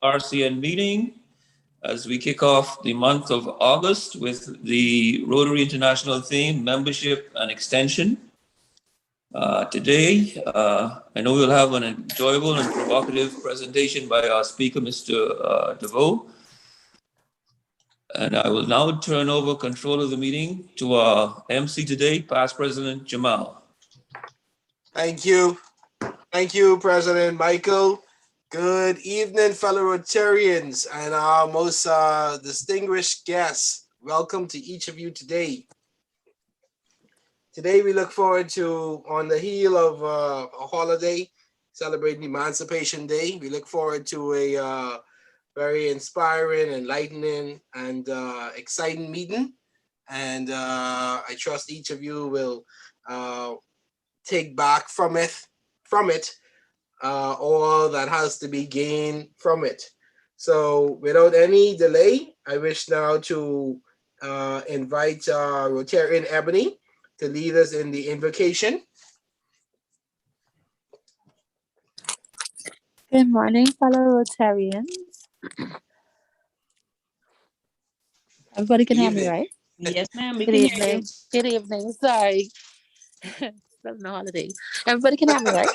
RCN meeting as we kick off the month of August with the Rotary International theme, membership and extension. Today, I know we'll have an enjoyable and provocative presentation by our speaker, Mr. Deveaux. And I will now turn over control of the meeting to our MC today, past President Jamal. Thank you. Thank you, President Michael. Good evening, fellow Rotarians and our most distinguished guests. Welcome to each of you today. Today we look forward to, on the heel of a holiday, celebrating Emancipation Day, we look forward to a very inspiring, enlightening, and exciting meeting. And I trust each of you will take back from it all that has to be gained from it. So without any delay, I wish now to invite Rotarian Ebony to lead us in the invocation. Good morning, fellow Rotarians. Everybody can hear me, right? Yes, ma'am. We Good can hear evening. you. Good evening. Sorry. It's no holiday. Everybody can hear me, right?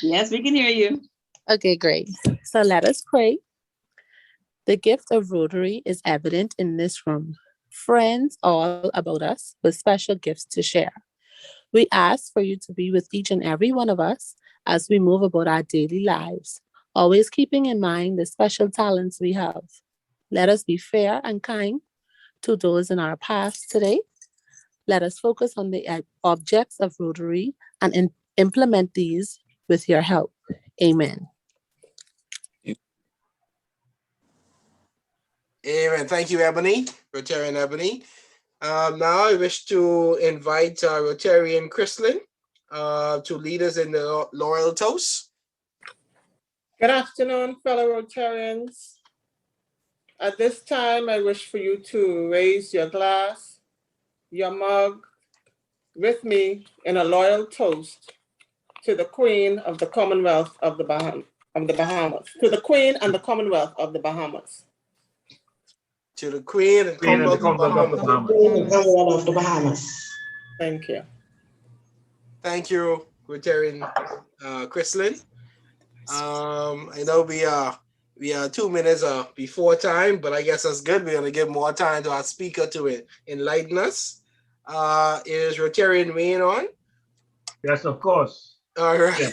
Yes, we can hear you. Okay, great. So let us pray. The gift of Rotary is evident in this room. Friends all about us with special gifts to share. We ask for you to be with each and every one of us as we move about our daily lives, always keeping in mind the special talents we have. Let us be fair and kind to those in our paths today. Let us focus on the objects of Rotary and implement these with your help. Amen. Amen. Thank you, Ebony, Rotarian Ebony. Now I wish to invite Rotarian Chrislyn to lead us in the Laurel Toast. Good afternoon, fellow Rotarians. At this time, I wish for you to raise your glass, your mug, with me in a loyal toast to the Queen of the Commonwealth of the Bahamas. To the Queen and the Commonwealth of the Bahamas. To the Queen and Commonwealth of the Bahamas. Thank you. Thank you, Rotarian Chrislyn. I know we are 2 minutes before time, but I guess that's good. We're going to give more time to our speaker to enlighten us. Is Rotarian Wayne on? Yes, of course. All right. Yeah.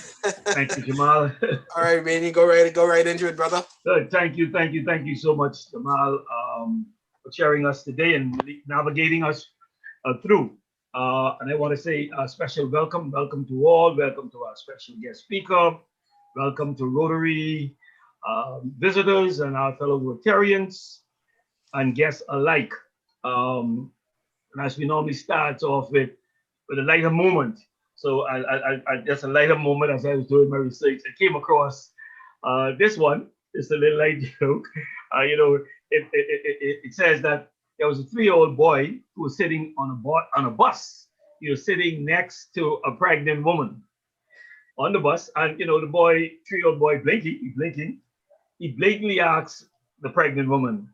Thank you, Jamal. All right, Wayne, go right into it, brother. Good. Thank you so much, Jamal, for sharing us today and navigating us through. And I want to say a special welcome to all. Welcome to our special guest speaker. Welcome to Rotary visitors and our fellow Rotarians and guests alike. And as we normally start off with a lighter moment. So I just a lighter moment as I was doing my research. I came across this one. It's a little light joke. It says that there was a 3-year-old boy who was sitting on a bus. He was sitting next to a pregnant woman on the bus, and the 3-year-old boy blinking. He blatantly asks the pregnant woman,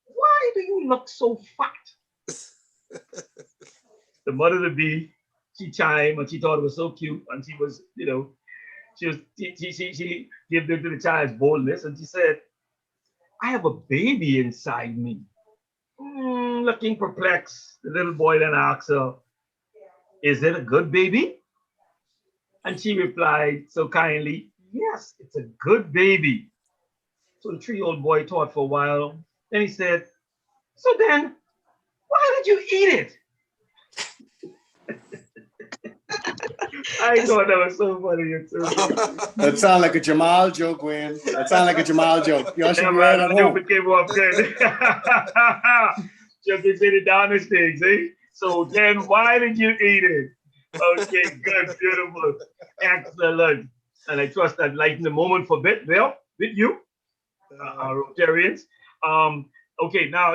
"Why do you look so fat?" The mother to be, she chimed and she thought it was so cute, and she was, she gave into the child's boldness, and she said, "I have a baby inside me." Looking perplexed, the little boy then asked her, "Is it a good baby?" And she replied so kindly, "Yes, it's a good baby." So the 3-year-old boy thought for a while. Then he said, "So then, why did you eat it?" I thought that was so funny. That sounds like a Jamal joke, Wayne. That sounds like a Jamal joke. Y'all should be right at home. It came off good. Just to say the darnest things, eh? So then why did you eat it? Okay, good, beautiful, excellent. And I trust that lightened the moment for a bit there with you, our Rotarians. Okay, now,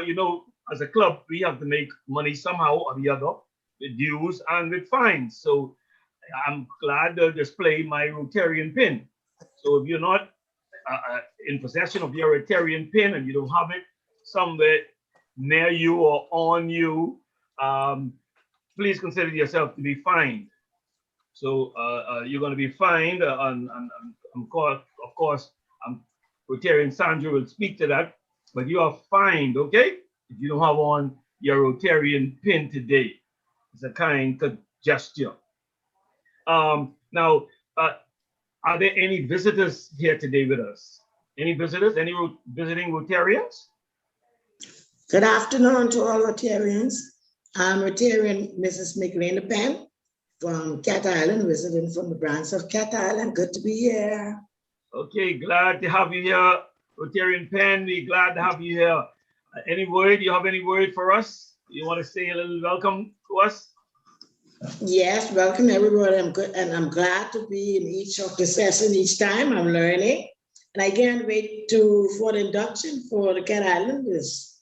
as a club, we have to make money somehow or the other with dues and with fines. So I'm glad to display my Rotarian pin. So if you're not in possession of your Rotarian pin and you don't have it somewhere near you or on you, please consider yourself to be fined. So you're going to be fined, and of course, Rotarian Sandra will speak to that, but you are fined, okay? If you don't have on your Rotarian pin today. It's a kind gesture. Now, are there any visitors here today with us? Any visitors? Any visiting Rotarians? Good afternoon to all Rotarians. I'm Rotarian Mrs. McLean Penn from Cat Island, visiting from the branch of Cat Island. Good to be here. Okay, glad to have you here, Rotarian Penn. We're glad to have you here. Any word? You have any word for us? You want to say a little welcome to us? Yes, welcome everybody. I'm good, and I'm glad to be in each of the session each time. I'm learning, and I can't wait for the induction for the Cat Island this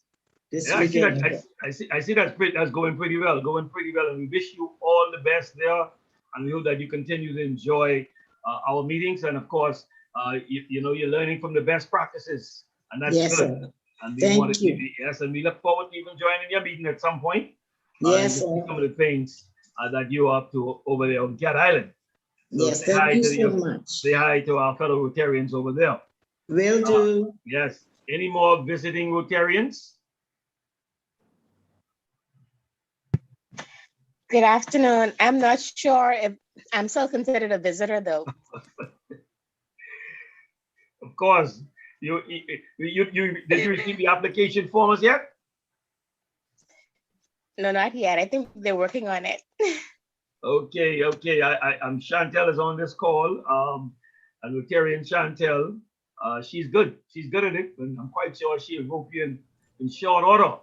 weekend. I see that's going pretty well, and we wish you all the best there, and we hope that you continue to enjoy our meetings, and of course, you know, you're learning from the best practices, and that's yes, good. sir. And we Thank you. yes, and we look forward to even joining your meeting at some point. Yes, some sir. of the things that you're up to over there on Cat Island. So Yes, thank you so much. Say hi to our fellow Rotarians over there. Will do. Yes. Any more visiting Rotarians? Good afternoon. I'm not sure if I'm still considered a visitor though. Of course. Did you receive the application forms yet? No, not yet. I think they're working on it. Okay. I'm Chantel is on this call. And Rotarian Chantel, she's good. She's good at it, and I'm quite sure she'll rope you in short order.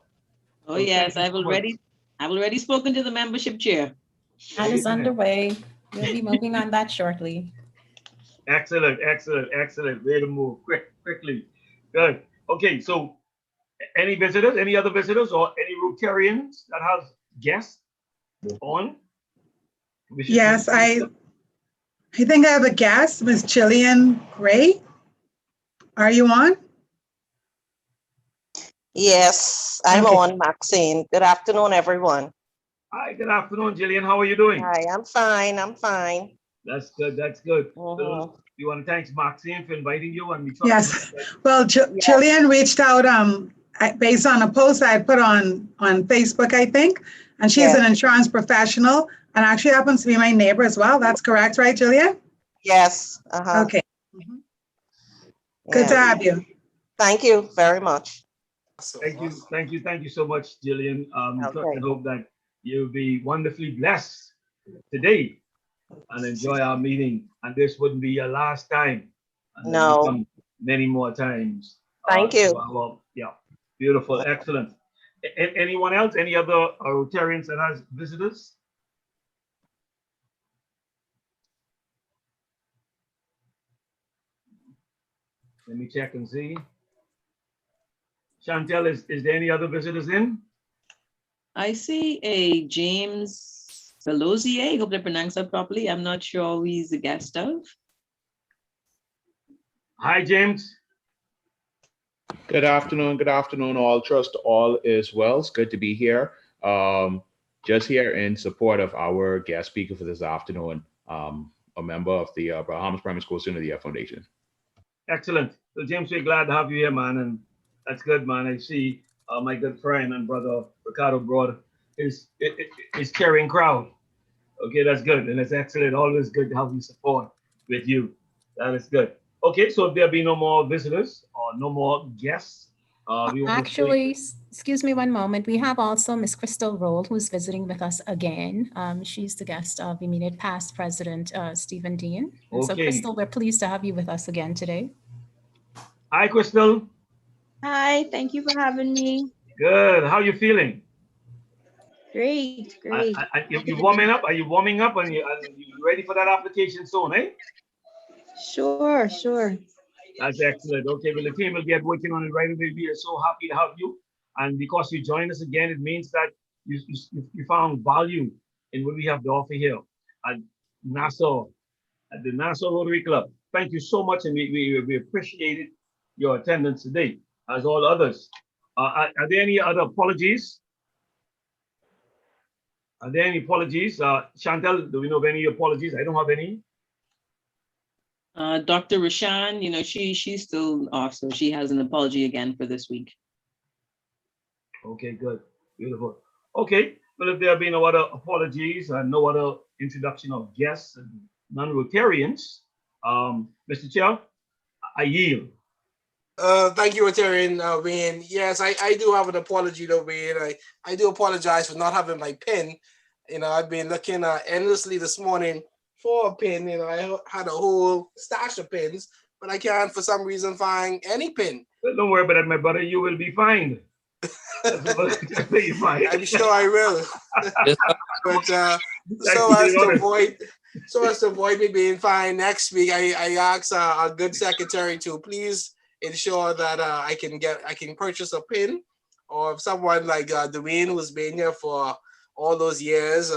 Oh, yes, I've already spoken to the membership chair. That is underway. We'll be moving on that shortly. Excellent. Way to move quickly. Good. Okay, so any visitors, any other visitors, or any Rotarians that has guests on? Yes, I think I have a guest, Ms. Jillian Gray. Are you on? Yes, I'm on, Maxine. Good afternoon, everyone. Hi, good afternoon, Jillian. How are you doing? Hi, I'm fine. That's good. So you want to thank Maxine for inviting you, and we Yes. Well, Jillian reached out based on a post I put on Facebook, I think, and she's an insurance professional and actually happens to be my neighbor as well. That's correct, right, Jillian? Yes. Okay. Good to have you. Thank you very much. Thank you so much, Jillian. I hope that you'll be wonderfully blessed today and enjoy our meeting. And this wouldn't be your last time. And no. Come many more times. Thank you. Yeah, beautiful, excellent. Anyone else? Any other Rotarians that has visitors? Let me check and see. Chantel, is there any other visitors in? I see a James Velosier. I hope I pronounced that properly. I'm not sure who he's a guest of. Hi, James. Good afternoon, all. Trust all is well. It's good to be here. Just here in support of our guest speaker for this afternoon, a member of the Bahamas Primary School Student of the Year Foundation. Excellent. So, James, we're glad to have you here, man, and that's good, man. I see my good friend and brother Ricardo brought his cheering crowd. Okay, that's good, and it's excellent. Always good to have you support with you. That is good. Okay, so if there be no more visitors or no more guests, actually, excuse me one moment. We have also Miss Crystal Roll, who's visiting with us again. She's the guest of immediate past President Stephen Dean. And so, Crystal, we're pleased to have you with us again today. Hi, Crystal. Hi, thank you for having me. Good. How are you feeling? Great. You warming up? Are you warming up? And you ready for that application soon, eh? Sure. That's excellent. Okay, well, the team will get working on it right away. We are so happy to have you. And because you joined us again, it means that you found value in what we have to offer here at Nassau, at the Nassau Rotary Club. thank you so much, and we appreciated your attendance today, as all others. Are there any other apologies? Are there any apologies? Chantel, do we know of any apologies? I don't have any. Dr. Rashan, you know, she's still off, so she has an apology again for this week. Okay, good. Beautiful. Okay, well, if there have been no other apologies and no other introduction of guests and non-Rotarians, Mr. Chair, I yield. Thank you, Rotarian Wayne. Yes, I do have an apology though, Wayne. I do apologize for not having my pen. You know, I've been looking endlessly this morning for a pin. You know, I had a whole stash of pins, but I can't for some reason find any pin. Don't worry about it, my brother. You will be fine. I'm sure I will. But so as to avoid me being fined next week, I ask a good secretary to please ensure that I can purchase a pin, or if someone like Dwayne, who's been here for all those years,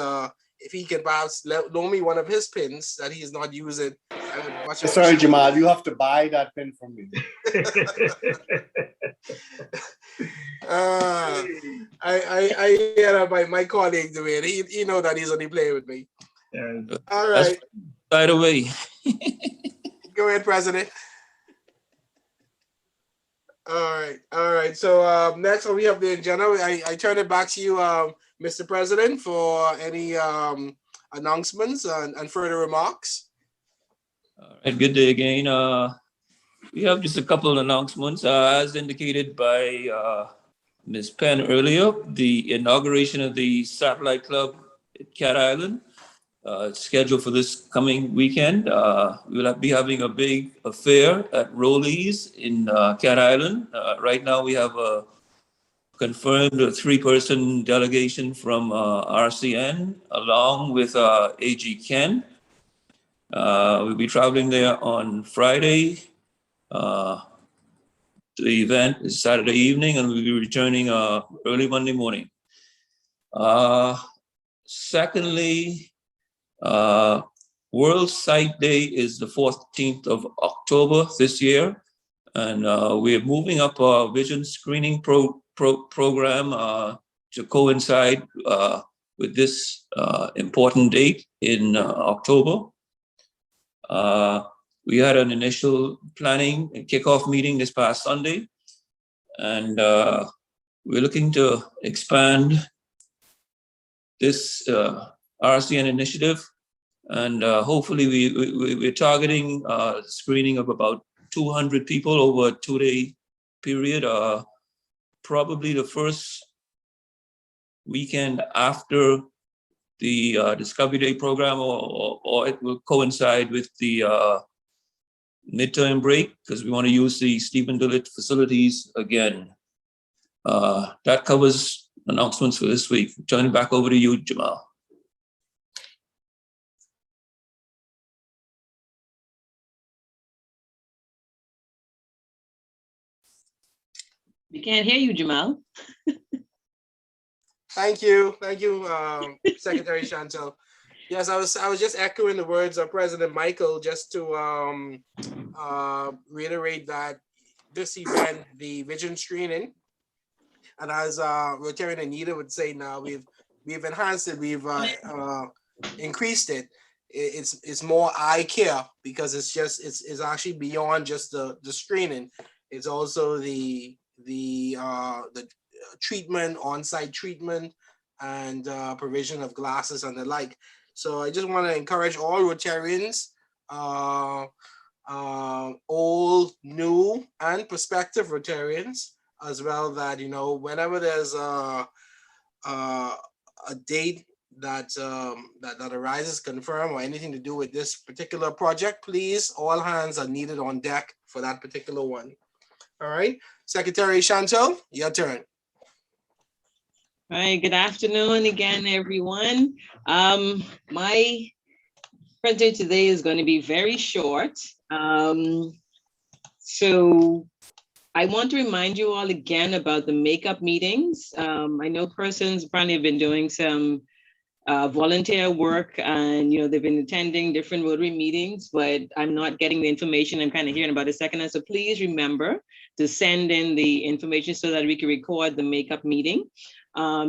if he can perhaps loan me one of his pins that he's not using. I would much Sorry, Jamal, you have to buy that pin from me. I hear my colleague Dwayne. He know that he's only playing with me. All right. By the way. Go ahead, President. All right. So next we have the agenda. I turn it back to you, Mr. President, for any announcements and further remarks. All right, good day again. We have just a couple of announcements. As indicated by Ms. Penn earlier, the inauguration of the Satellite Club at Cat Island, scheduled for this coming weekend. We will be having a big affair at Rowley's in Cat Island. Right now we have confirmed a 3-person delegation from RCN along with AG Ken. We'll be traveling there on Friday. The event is Saturday evening, and we'll be returning early Monday morning. Secondly, World Sight Day is the 14th of October this year, and we're moving up our vision screening program to coincide with this important date in October. We had an initial planning and kickoff meeting this past Sunday, and we're looking to expand this RCN initiative, and hopefully we're targeting screening of about 200 people over a 2-day period, probably the first weekend after the Discovery Day program, or it will coincide with the midterm break, because we want to use the Stephen Dillett facilities again. That covers announcements for this week. Turning back over to you, Jamal. We can't hear you, Jamal. Thank you, Secretary Chantel. Yes, I was just echoing the words of President Michael, just to reiterate that this event, the vision screening, and as Rotarian Anita would say now, we've enhanced it, we've increased it. It's more eye care, because it's actually beyond just the screening. It's also the treatment, on-site treatment, and provision of glasses and the like. So I just want to encourage all Rotarians, old, new, and prospective Rotarians as well, that whenever there's a date that arises, confirm, or anything to do with this particular project, please, all hands are needed on deck for that particular one. All right, Secretary Chantel, your turn. All right, good afternoon again, everyone. My presentation today is going to be very short. So I want to remind you all again about the makeup meetings. I know persons apparently have been doing some volunteer work, and they've been attending different Rotary meetings, but I'm not getting the information. I'm kind of hearing about it second. So please remember to send in the information so that we can record the makeup meeting.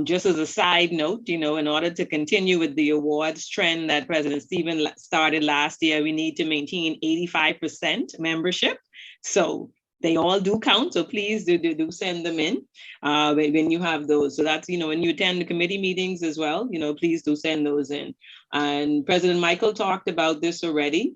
Just as a side note, in order to continue with the awards trend that President Stephen started last year, we need to maintain 85% membership. So they all do count. So please do send them in when you have those. So that's, when you attend the committee meetings as well, please do send those in. And President Michael talked about this already.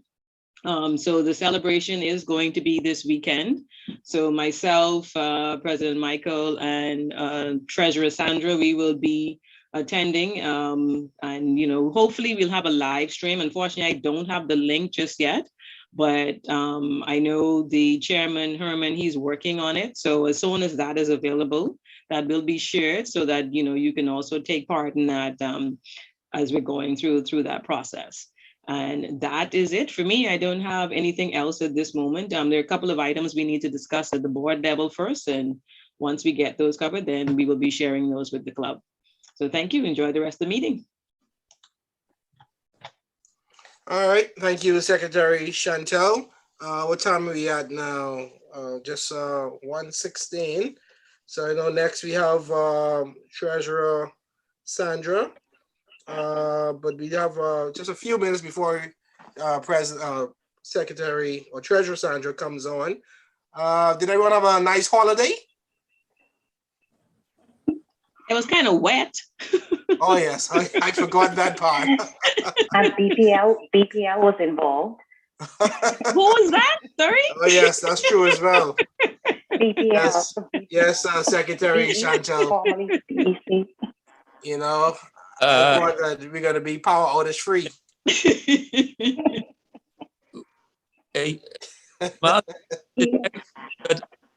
So the celebration is going to be this weekend. So myself, President Michael, and Treasurer Sandra, we will be attending, and hopefully we'll have a live stream. Unfortunately, I don't have the link just yet, but I know the chairman, Herman, he's working on it. So as soon as that is available, that will be shared so that you can also take part in that as we're going through that process. And that is it for me. I don't have anything else at this moment. There are a couple of items we need to discuss at the board level first. And once we get those covered, then we will be sharing those with the club. So thank you. Enjoy the rest of the meeting. All right. Thank you, Secretary Chantel. What time are we at now? Just 1:16. So I know next we have Treasurer Sandra. But we have just a few minutes before Secretary or Treasurer Sandra comes on. Did everyone have a nice holiday? It was kind of wet. Oh yes, I forgot that part. And BPL was involved. Who was that? Sorry? Oh yes, that's true as well. BPL. Yes, Secretary Chantel. Formerly BEC. I thought that we're gonna be power outage free. Hey, Mark,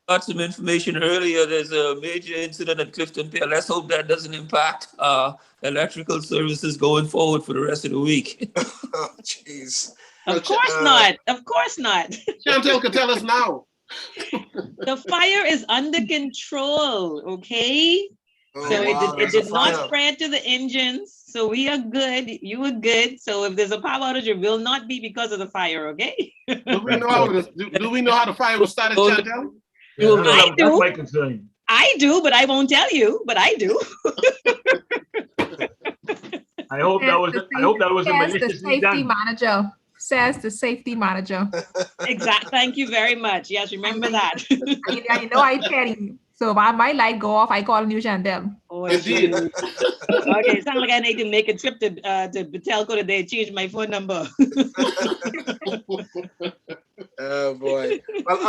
got some information earlier. There's a major incident at Clifton Pier. Let's hope that doesn't impact electrical services going forward for the rest of the week. Oh, jeez. Of course not. Of course not. Chantel could tell us now. The fire is under control, okay? Oh, So wow, it did not spread to the engines. So we are good. You are good. So if there's a power outage, it will not be because of the fire, okay? Do we know how the fire was started, Chantel? I do. That's my concern. I do, but I won't tell you. But I do. I hope that was a maliciously done. Manager. Says the safety manager. Exactly. Thank you very much. Yes, remember that. I know I tell you. So if my light go off, I call New Chandel. Oh, indeed. Okay, it sounds like I need to make a trip to Telco today, change my phone number. Oh boy. Well,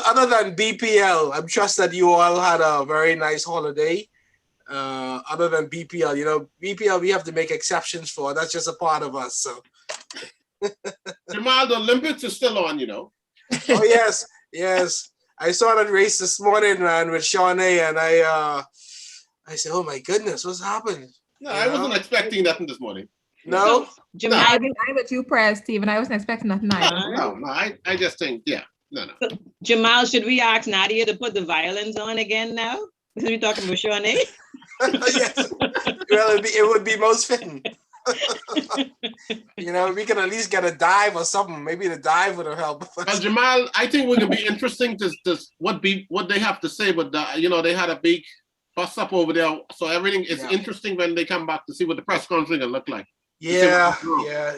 other than BPL, I'm trust that you all had a very nice holiday. Other than BPL, BPL we have to make exceptions for. That's just a part of us. So Jamal, the Olympics is still on, Oh yes. I saw that race this morning, man, with Shawnee, and I said, "Oh my goodness, what's happened?" No, I wasn't expecting nothing this morning. No, Jamal, I'm with you, Press, Stephen. I wasn't expecting nothing either. No, I just think, no. So, Jamal, should we ask Nadia to put the violins on again now? Because we're talking about Shawnee. Yes. Well, it would be most fitting. We can at least get a dive or something. Maybe the dive would have helped. Well, Jamal, I think it would be interesting to what they have to say. But they had a big bus up over there, so everything is interesting when they come back to see what the press conference will look like. Yeah.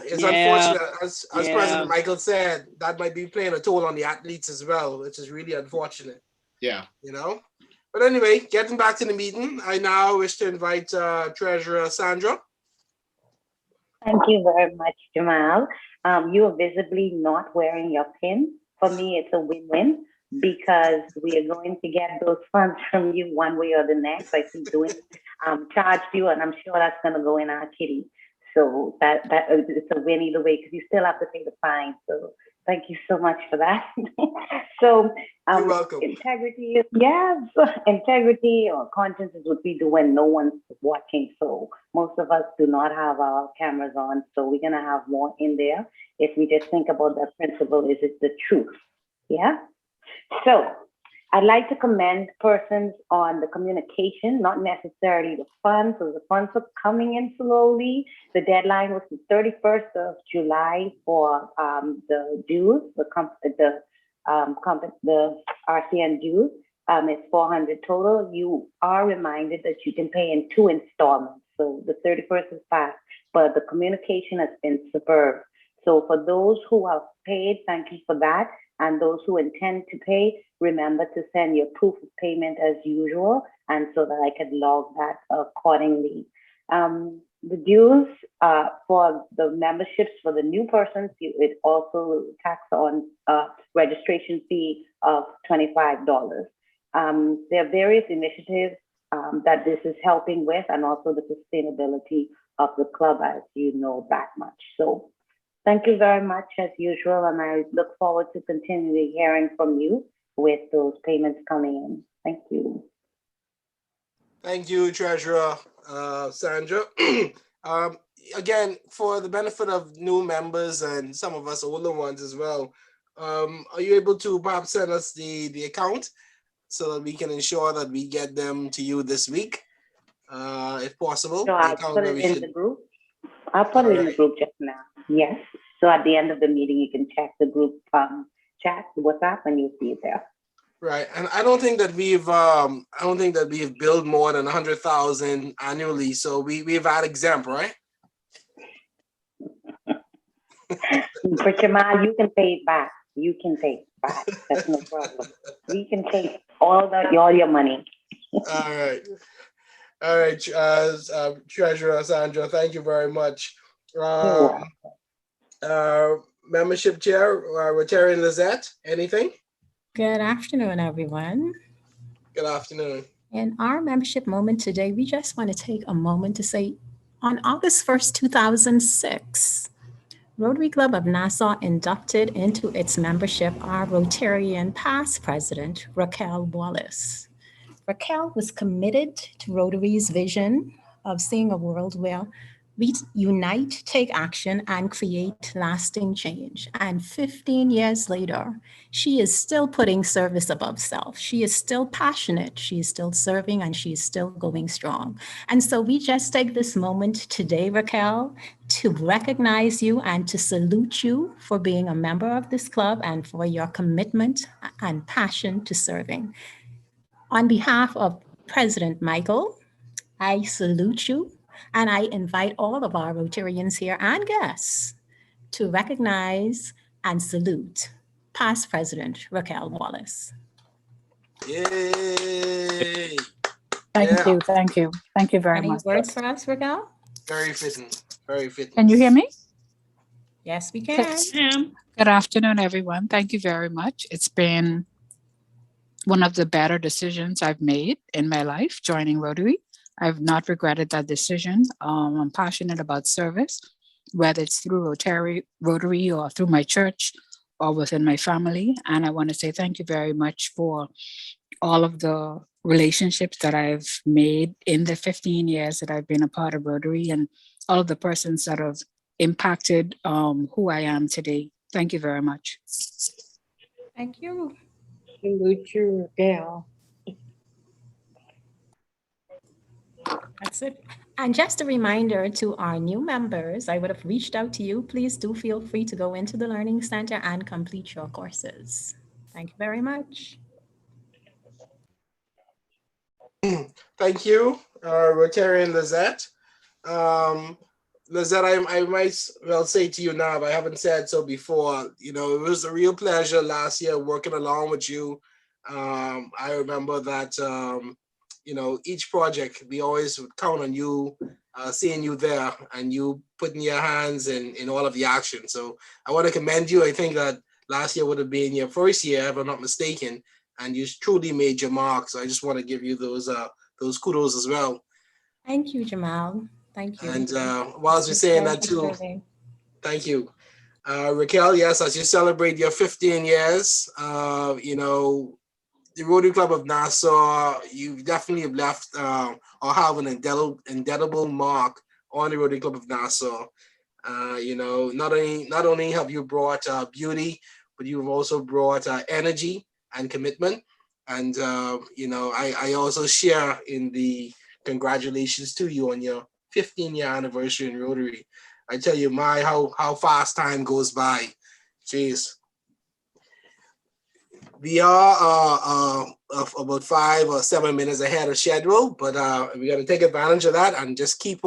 It's unfortunate, as President Michael said, that might be playing a toll on the athletes as well, which is really unfortunate. Yeah. But anyway, getting back to the meeting, I now wish to invite Treasurer Sandra. Thank you very much, Jamal. You are visibly not wearing your pin. For me, it's a win-win because we are going to get those funds from you one way or the next. I keep doing charged you, and I'm sure that's going to go in our kitty. So that it's a win either way because you still have to pay the fine. So thank you so much for that. So you're welcome. Integrity or conscience is what we do when no one's watching. So most of us do not have our cameras on. So we're gonna have more in there. If we just think about that principle, is it the truth? Yeah. So I'd like to commend persons on the communication, not necessarily the funds, so the funds are coming in slowly. The deadline was the 31st of July for the dues, the RCN dues. It's 400 total. You are reminded that you can pay in 2 installments. So the 31st is passed, but the communication has been superb. So for those who have paid, thank you for that. And those who intend to pay, remember to send your proof of payment as usual, and so that I can log that accordingly. The dues for the memberships for the new persons, it also tax on registration fee of $25. There are various initiatives that this is helping with, and also the sustainability of the club, as you know that much. So thank you very much as usual, and I look forward to continually hearing from you with those payments coming in. Thank you. Thank you, Treasurer Sandra. Again, for the benefit of new members and some of us older ones as well, are you able to perhaps send us the account so that we can ensure that we get them to you this week, if possible? So I'll put it in the group. I'll put it in the group just now. Yes. So at the end of the meeting, you can check the group chat, WhatsApp, and you'll see it there. Right, and I don't think that we've billed more than 100,000 annually, so we've had exempt, right? For Jamal, you can pay it back. You can pay it back. That's no problem. We can take all your money. All right, Treasurer Sandra, thank you very much. Membership Chair, Rotarian Lizette, anything? Good afternoon, everyone. Good afternoon. In our membership moment today, we just want to take a moment to say, on August 1st, 2006, Rotary Club of Nassau inducted into its membership our Rotarian past president, Raquel Wallace. Raquel was committed to Rotary's vision of seeing a world where we unite, take action, and create lasting change. And 15 years later, she is still putting service above self. She is still passionate. She is still serving, and she is still going strong. And so we just take this moment today, Raquel, to recognize you and to salute you for being a member of this club and for your commitment and passion to serving. On behalf of President Michael, I salute you. And I invite all of our Rotarians here and guests to recognize and salute past President Raquel Wallace. Yay! Thank you very much. Any words for us, Raquel? Very fitting, very fitting. Can you hear me? Yes, we can. Good afternoon, everyone. Thank you very much. It's been one of the better decisions I've made in my life, joining Rotary. I've not regretted that decision. I'm passionate about service, whether it's through Rotary or through my church or within my family. And I want to say thank you very much for all of the relationships that I've made in the 15 years that I've been a part of Rotary, and all of the persons that have impacted who I am today. Thank you very much. Thank you. Salute you, Gail. That's it. And just a reminder to our new members, I would have reached out to you. Please do feel free to go into the Learning Center and complete your courses. Thank you very much. Thank you, Rotarian Lizette. Lizette, I might well say to you now, but I haven't said so before. You know, it was a real pleasure last year working along with you. I remember that, you know, each project, we always would count on you, seeing you there and you putting your hands in all of the action. So I want to commend you. I think that last year would have been your first year, if I'm not mistaken, and you truly made your mark. So I just want to give you those kudos as well. Thank you, Jamal. Thank you. And whilst we're saying that too, thank you. Raquel, yes, as you celebrate your 15 years, you know, the Rotary Club of Nassau, you definitely have left or have an indelible mark on the Rotary Club of Nassau. You know, not only have you brought beauty, but you've also brought energy and commitment. And, I also share in the congratulations to you on your 15-year anniversary in Rotary. I tell you, how fast time goes by. Jeez. We are about 5 or 7 minutes ahead of schedule, but we got to take advantage of that and just keep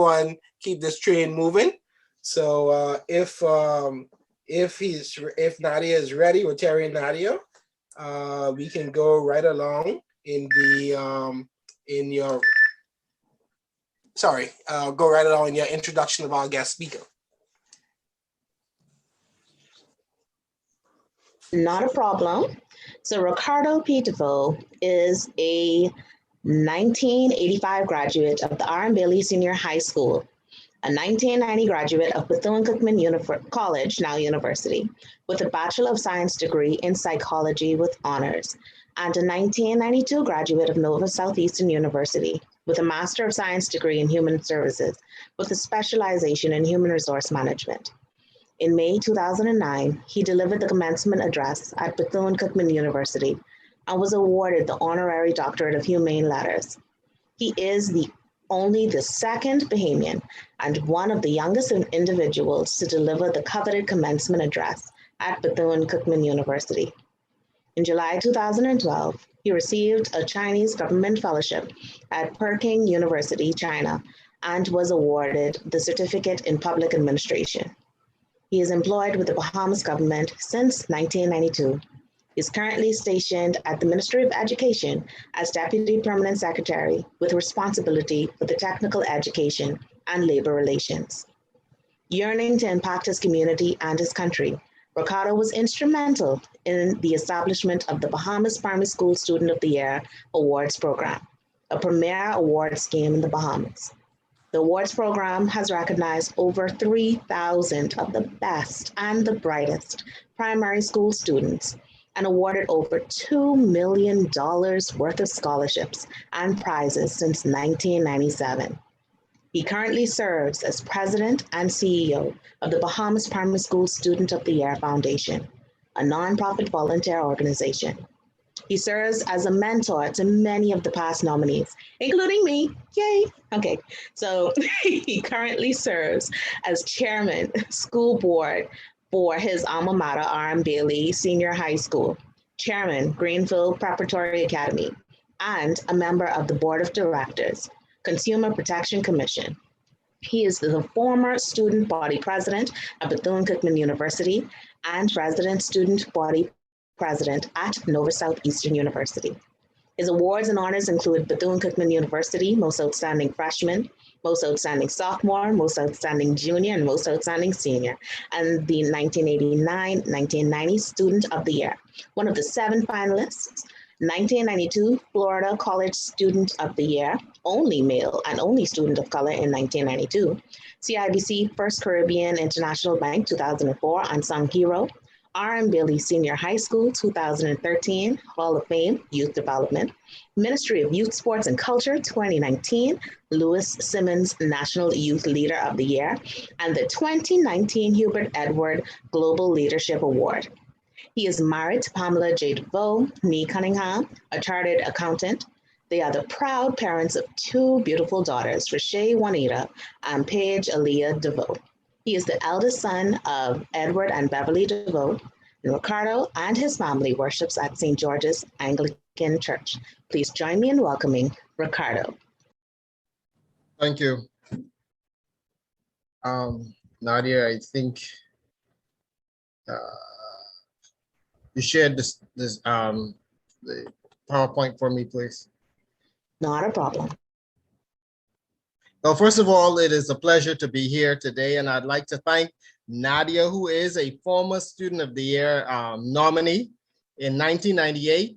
this train moving. So if Nadia is ready, with Terry and Nadia, we can go right along go right along in your introduction of our guest speaker. Not a problem. So Ricardo P. Deveaux is a 1985 graduate of the R.M. Bailey Senior High School, a 1990 graduate of Bethune-Cookman College, now University, with a Bachelor of Science degree in Psychology with honors, and a 1992 graduate of Nova Southeastern University, with a Master of Science degree in Human Services, with a specialization in Human Resource Management. In May 2009, he delivered the commencement address at Bethune-Cookman University and was awarded the Honorary Doctorate of Humane Letters. He is only the second Bahamian and one of the youngest individuals to deliver the coveted commencement address at Bethune-Cookman University. In July 2012, he received a Chinese government fellowship at Peking University, China, and was awarded the Certificate in Public Administration. He is employed with the Bahamas government since 1992. He is currently stationed at the Ministry of Education as Deputy Permanent Secretary with responsibility for the technical education and labor relations. Yearning to impact his community and his country, Ricardo was instrumental in the establishment of the Bahamas Primary School Student of the Year Awards Program, a premier award scheme in the Bahamas. The awards program has recognized over 3,000 of the best and the brightest primary school students and awarded over $2 million worth of scholarships and prizes since 1997. He currently serves as president and CEO of the Bahamas Primary School Student of the Year Foundation, a nonprofit volunteer organization. He serves as a mentor to many of the past nominees, including me. Yay. Okay, so he currently serves as chairman school board for his alma mater, R.M. Bailey Senior High School, chairman, Greenfield Preparatory Academy, and a member of the board of directors, Consumer Protection Commission. He is the former student body president of Bethune-Cookman University and resident student body president at Nova Southeastern University. His awards and honors include Bethune-Cookman University Most Outstanding Freshman, Most Outstanding Sophomore, Most Outstanding Junior, and Most Outstanding Senior, and the 1989-1990 Student of the Year, one of the 7 finalists, 1992 Florida College Student of the Year, only male and only student of color in 1992, CIBC First Caribbean International Bank 2004 Unsung Hero, R.M. Bailey Senior High School 2013 Hall of Fame Youth Development, Ministry of Youth Sports and Culture 2019 Lewis Simmons National Youth Leader of the Year, and the 2019 Hubert Edward Global Leadership Award. He is married to Pamela J. Deveaux, nee Cunningham, a chartered accountant. They are the proud parents of 2 beautiful daughters, Rashay Juanita and Paige Aaliyah Deveaux. He is the eldest son of Edward and Beverly Deveaux, and Ricardo and his family worships at St. George's Anglican Church. Please join me in welcoming Ricardo. Thank you. Nadia, I think you shared the PowerPoint for me, please. Not a problem. Well, first of all, it is a pleasure to be here today, and I'd like to thank Nadia, who is a former Student of the Year nominee in 1998.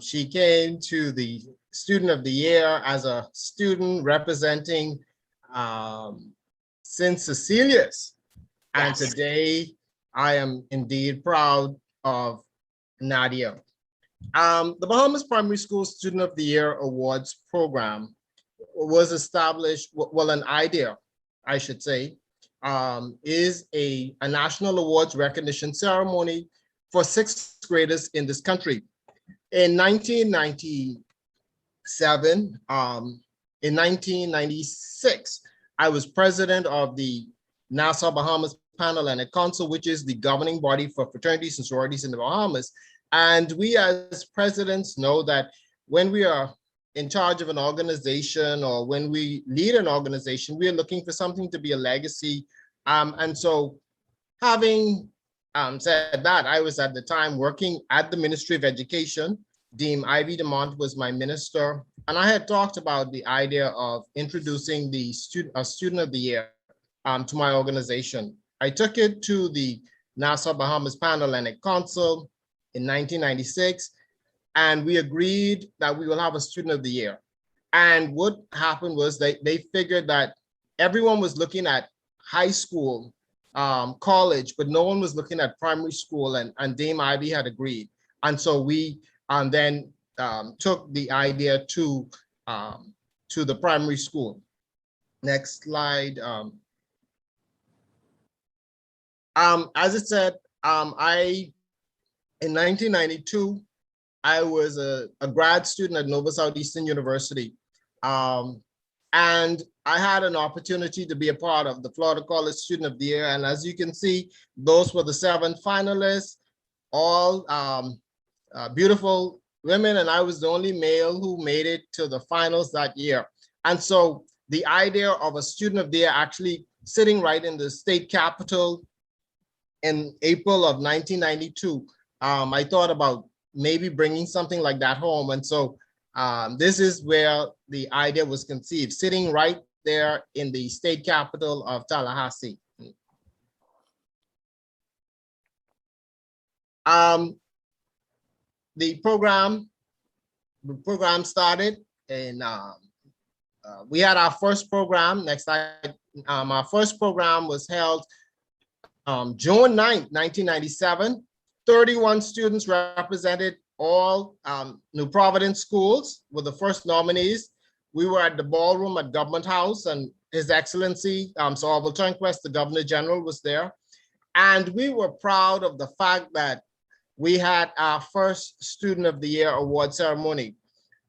She came to the Student of the Year as a student representing St. Cecilia's. And today I am indeed proud of Nadia. The Bahamas Primary School Student of the Year Awards program was established, well, an idea, I should say, is a national awards recognition ceremony for 6th graders in this country. In 1997, in 1996, I was president of the Nassau Bahamas Pan-Atlantic Council, which is the governing body for fraternities and sororities in the Bahamas. And we as presidents know that when we are in charge of an organization or when we lead an organization, we are looking for something to be a legacy. And so having said that, I was at the time working at the Ministry of Education. Dean Ivy DeMont was my minister. And I had talked about the idea of introducing the student of the year to my organization. I took it to the Nassau Bahamas Pan-Atlantic Council in 1996, and we agreed that we will have a student of the year. And what happened was they figured that everyone was looking at high school, college, but no one was looking at primary school, and Dame Ivy had agreed. And so we then took the idea to the primary school. Next slide. As it said, in 1992, I was a grad student at Nova Southeastern University. And I had an opportunity to be a part of the Florida College Student of the Year. And as you can see, those were the 7 finalists, all beautiful women. And I was the only male who made it to the finals that year. And so the idea of a Student of the Year actually sitting right in the state capitol in April of 1992, I thought about maybe bringing something like that home. And so this is where the idea was conceived, sitting right there in the state capital of Tallahassee. The program started, and we had our first program. Next slide. Our first program was held June 9th, 1997. 31 students represented all New Providence schools were the first nominees. We were at the ballroom at Government House, and His Excellency, Sir Orville Turnquest, the Governor General, was there. And we were proud of the fact that we had our first Student of the Year award ceremony.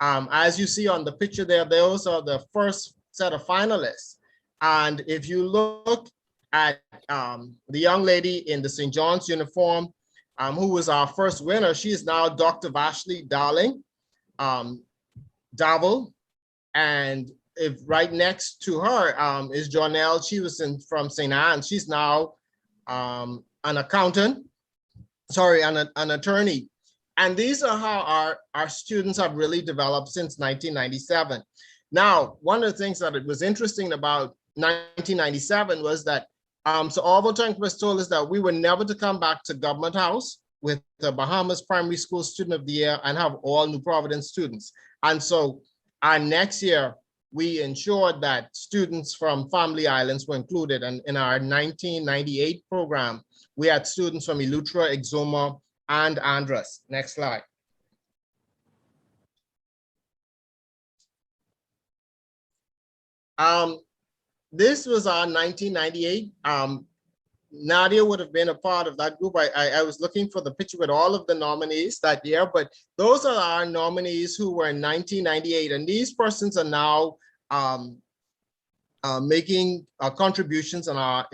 As you see on the picture there, those are the first set of finalists. And if you look at the young lady in the St. John's uniform, who was our first winner, she is now Dr. Vashley Darling Deveaux. And if right next to her is Jonelle, she was from St. Anne's. She's now an accountant, an attorney. And these are how our students have really developed since 1997. Now, one of the things that it was interesting about 1997 was that so Orville Turnquest told us that we were never to come back to Government House with the Bahamas Primary School Student of the Year and have all New Providence students. And so our next year, we ensured that students from Family Islands were included. And in our 1998 program, we had students from Eleuthera, Exuma, and Andros. Next slide. This was our 1998. Nadia would have been a part of that group. I was looking for the picture with all of the nominees that year, but those are our nominees who were in 1998. And these persons are now making contributions in our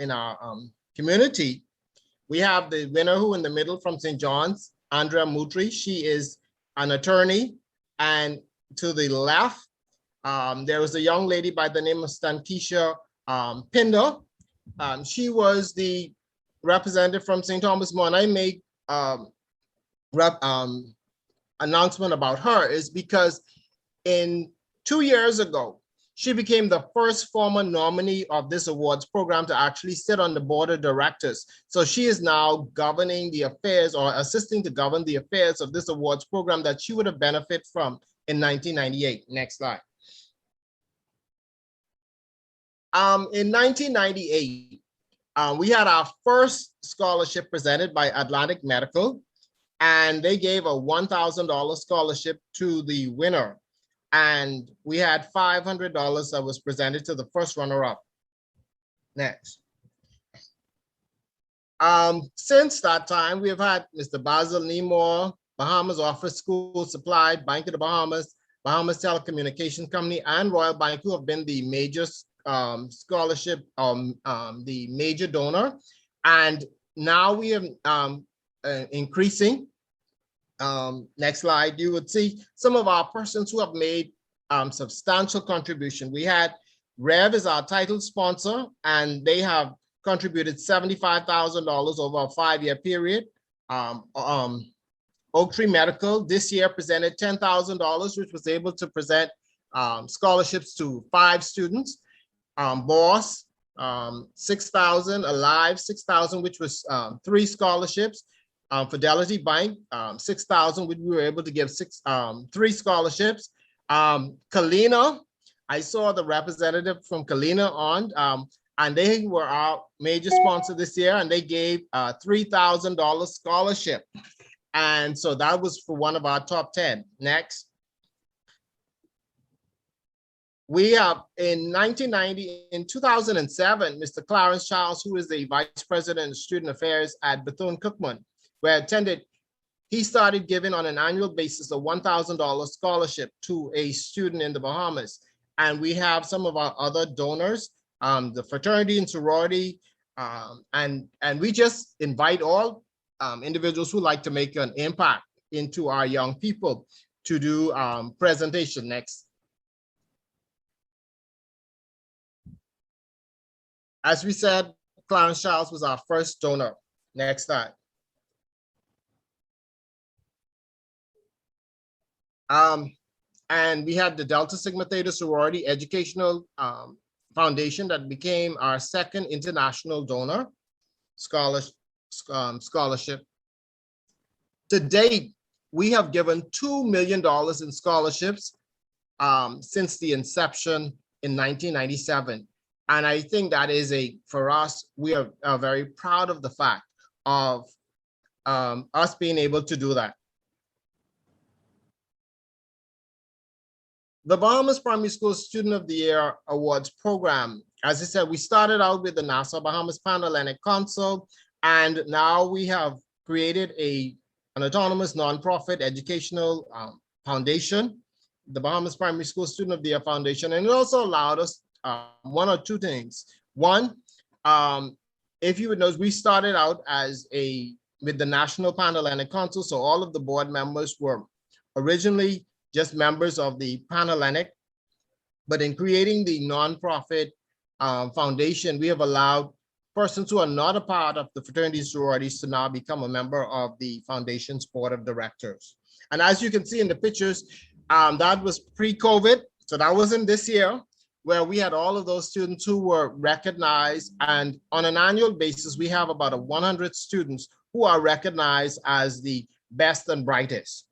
community. We have the winner who in the middle from St. John's, Andrea Mutri. She is an attorney. And to the left, there was a young lady by the name of Stankisha Pinder. She was the representative from St. Thomas More, and I made announcement about her is because 2 years ago, she became the first former nominee of this awards program to actually sit on the board of directors. So she is now governing the affairs or assisting to govern the affairs of this awards program that she would have benefited from in 1998. Next slide. In 1998, we had our first scholarship presented by Atlantic Medical, and they gave a $1,000 scholarship to the winner. And we had $500 that was presented to the first runner-up. Next. Since that time, we have had Mr. Basil Nemore, Bahamas Office School Supply, Bank of the Bahamas, Bahamas Telecommunications Company, and Royal Bank, who have been the major scholarship, the major donor. And now we are increasing. Next slide, you would see some of our persons who have made substantial contribution. We had Rev is our title sponsor, and they have contributed $75,000 over a 5-year period. Oak Tree Medical this year presented $10,000, which was able to present scholarships to 5 students. Boss, 6,000, Alive, 6,000, which was 3 scholarships. Fidelity Bank, 6,000, which we were able to give 3 scholarships. Kalina, I saw the representative from Kalina on, and they were our major sponsor this year, and they gave a $3,000 scholarship. And so that was for one of our top 10. Next. We have in 2007, Mr. Clarence Charles, who is the Vice President of Student Affairs at Bethune-Cookman, where I attended, he started giving on an annual basis a $1,000 scholarship to a student in the Bahamas. And we have some of our other donors, the fraternity and sorority, and we just invite all individuals who like to make an impact into our young people to do presentation. Next. As we said, Clarence Charles was our first donor. Next slide. And we had the Delta Sigma Theta Sorority Educational Foundation that became our second international donor scholarship. To date, we have given $2 million in scholarships since the inception in 1997. And I think that is for us, we are very proud of the fact of us being able to do that. The Bahamas Primary School Student of the Year Awards program, as I said, we started out with the Nassau Bahamas Pan-Atlantic Council, and now we have created an autonomous nonprofit educational foundation, the Bahamas Primary School Student of the Year Foundation, and it also allowed us one or two things. One, if you would know, we started out with the National Pan-Atlantic Council, so all of the board members were originally just members of the Pan-Atlantic, but in creating the nonprofit foundation, we have allowed persons who are not a part of the fraternities and sororities to now become a member of the foundation's board of directors. And as you can see in the pictures, that was pre-COVID, so that wasn't this year, where we had all of those students who were recognized, and on an annual basis, we have about 100 students who are recognized as the best and brightest.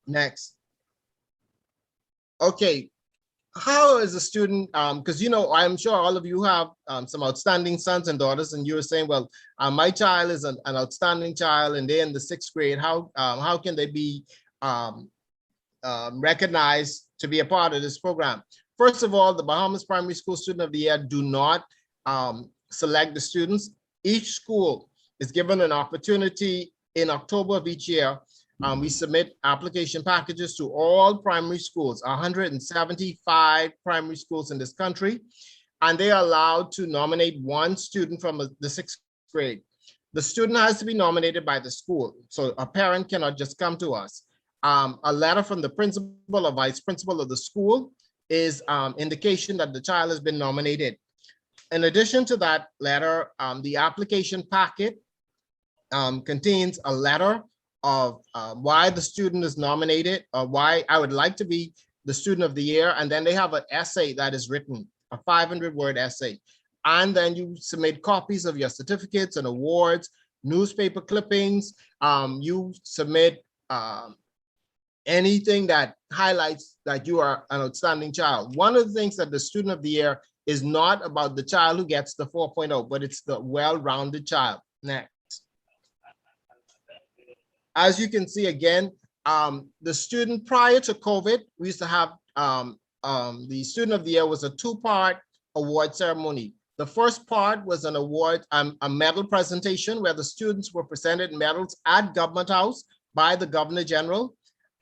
Next. Okay, how is a student, because I'm sure all of you have some outstanding sons and daughters, and you were saying, well, my child is an outstanding child and they're in the 6th grade. How can they be recognized to be a part of this program? First of all, the Bahamas Primary School Student of the Year do not select the students. Each school is given an opportunity in October of each year. We submit application packages to all primary schools, 175 primary schools in this country, and they are allowed to nominate one student from the 6th grade. The student has to be nominated by the school, so a parent cannot just come to us. A letter from the principal or vice principal of the school is indication that the child has been nominated. In addition to that letter, the application packet contains a letter of why the student is nominated, or why I would like to be the student of the year, and then they have an essay that is written, a 500-word essay. And then you submit copies of your certificates and awards, newspaper clippings, you submit anything that highlights that you are an outstanding child. One of the things that the student of the year is not about the child who gets the 4.0, but it's the well-rounded child. Next. As you can see again, the student prior to COVID, we used to have the student of the year was a 2-part award ceremony. The first part was an award, a medal presentation where the students were presented medals at Government House by the Governor General.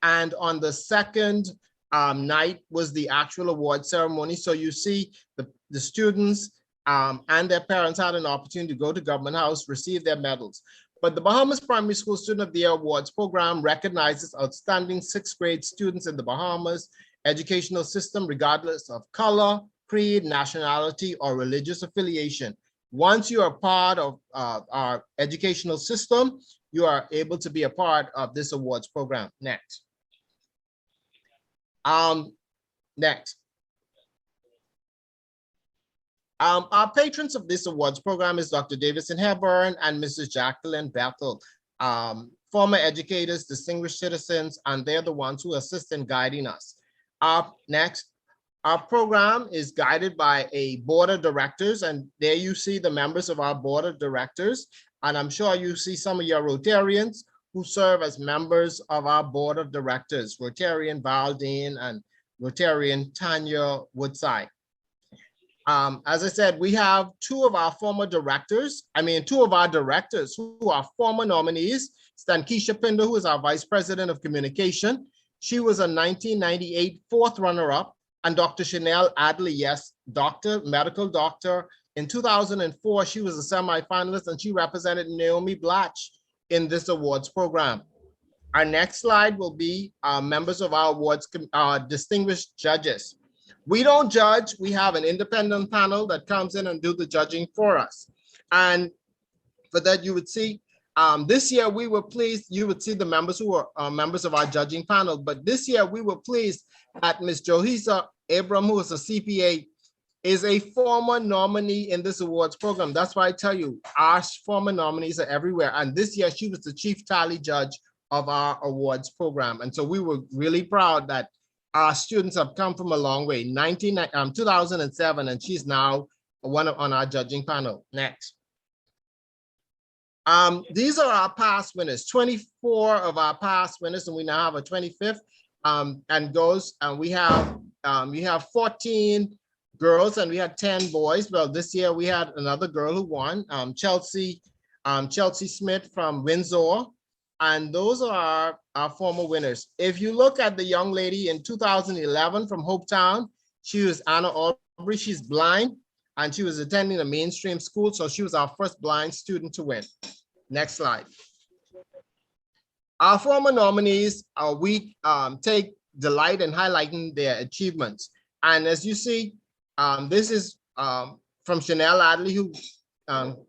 And on the second night was the actual award ceremony. So you see the students and their parents had an opportunity to go to Government House, receive their medals. But the Bahamas Primary School Student of the Year Awards program recognizes outstanding sixth grade students in the Bahamas educational system, regardless of color, creed, nationality, or religious affiliation. Once you are part of our educational system, you are able to be a part of this awards program. Next. Next. Our patrons of this awards program is Dr. Davison Hepburn and Mrs. Jacqueline Bethel, former educators, distinguished citizens, and they're the ones who assist in guiding us. Next, our program is guided by a board of directors, and there you see the members of our board of directors, and I'm sure you see some of your Rotarians who serve as members of our board of directors, Rotarian Valdine and Rotarian Tanya Woodside. As I said, we have two of our directors who are former nominees. Stankisha Pinder, who is our Vice President of Communication. She was a 1998 fourth runner-up, and Dr. Chanel Adley, yes, medical doctor. In 2004, she was a semifinalist, and she represented Naomi Blatch in this awards program. Our next slide will be members of our awards, distinguished judges. We don't judge. We have an independent panel that comes in and do the judging for us. And for that, you would see, this year we were pleased, you would see the members who are members of our judging panel, but this year we were pleased that Ms. Johisa Abram, who is a CPA, is a former nominee in this awards program. That's why I tell you, our former nominees are everywhere. And this year she was the chief tally judge of our awards program. And so we were really proud that our students have come from a long way. 2007, and she's now on our judging panel. Next. These are our past winners, 24 of our past winners, and we now have a 25th. We have 14 girls and we had 10 boys. Well, this year we had another girl who won, Chelsea Smith from Windsor. And those are our former winners. If you look at the young lady in 2011 from Hopetown, she was Anna Aubrey. She's blind and she was attending a mainstream school. So she was our first blind student to win. Next slide. Our former nominees, we take delight in highlighting their achievements. And as you see, this is from Chanel Adley, who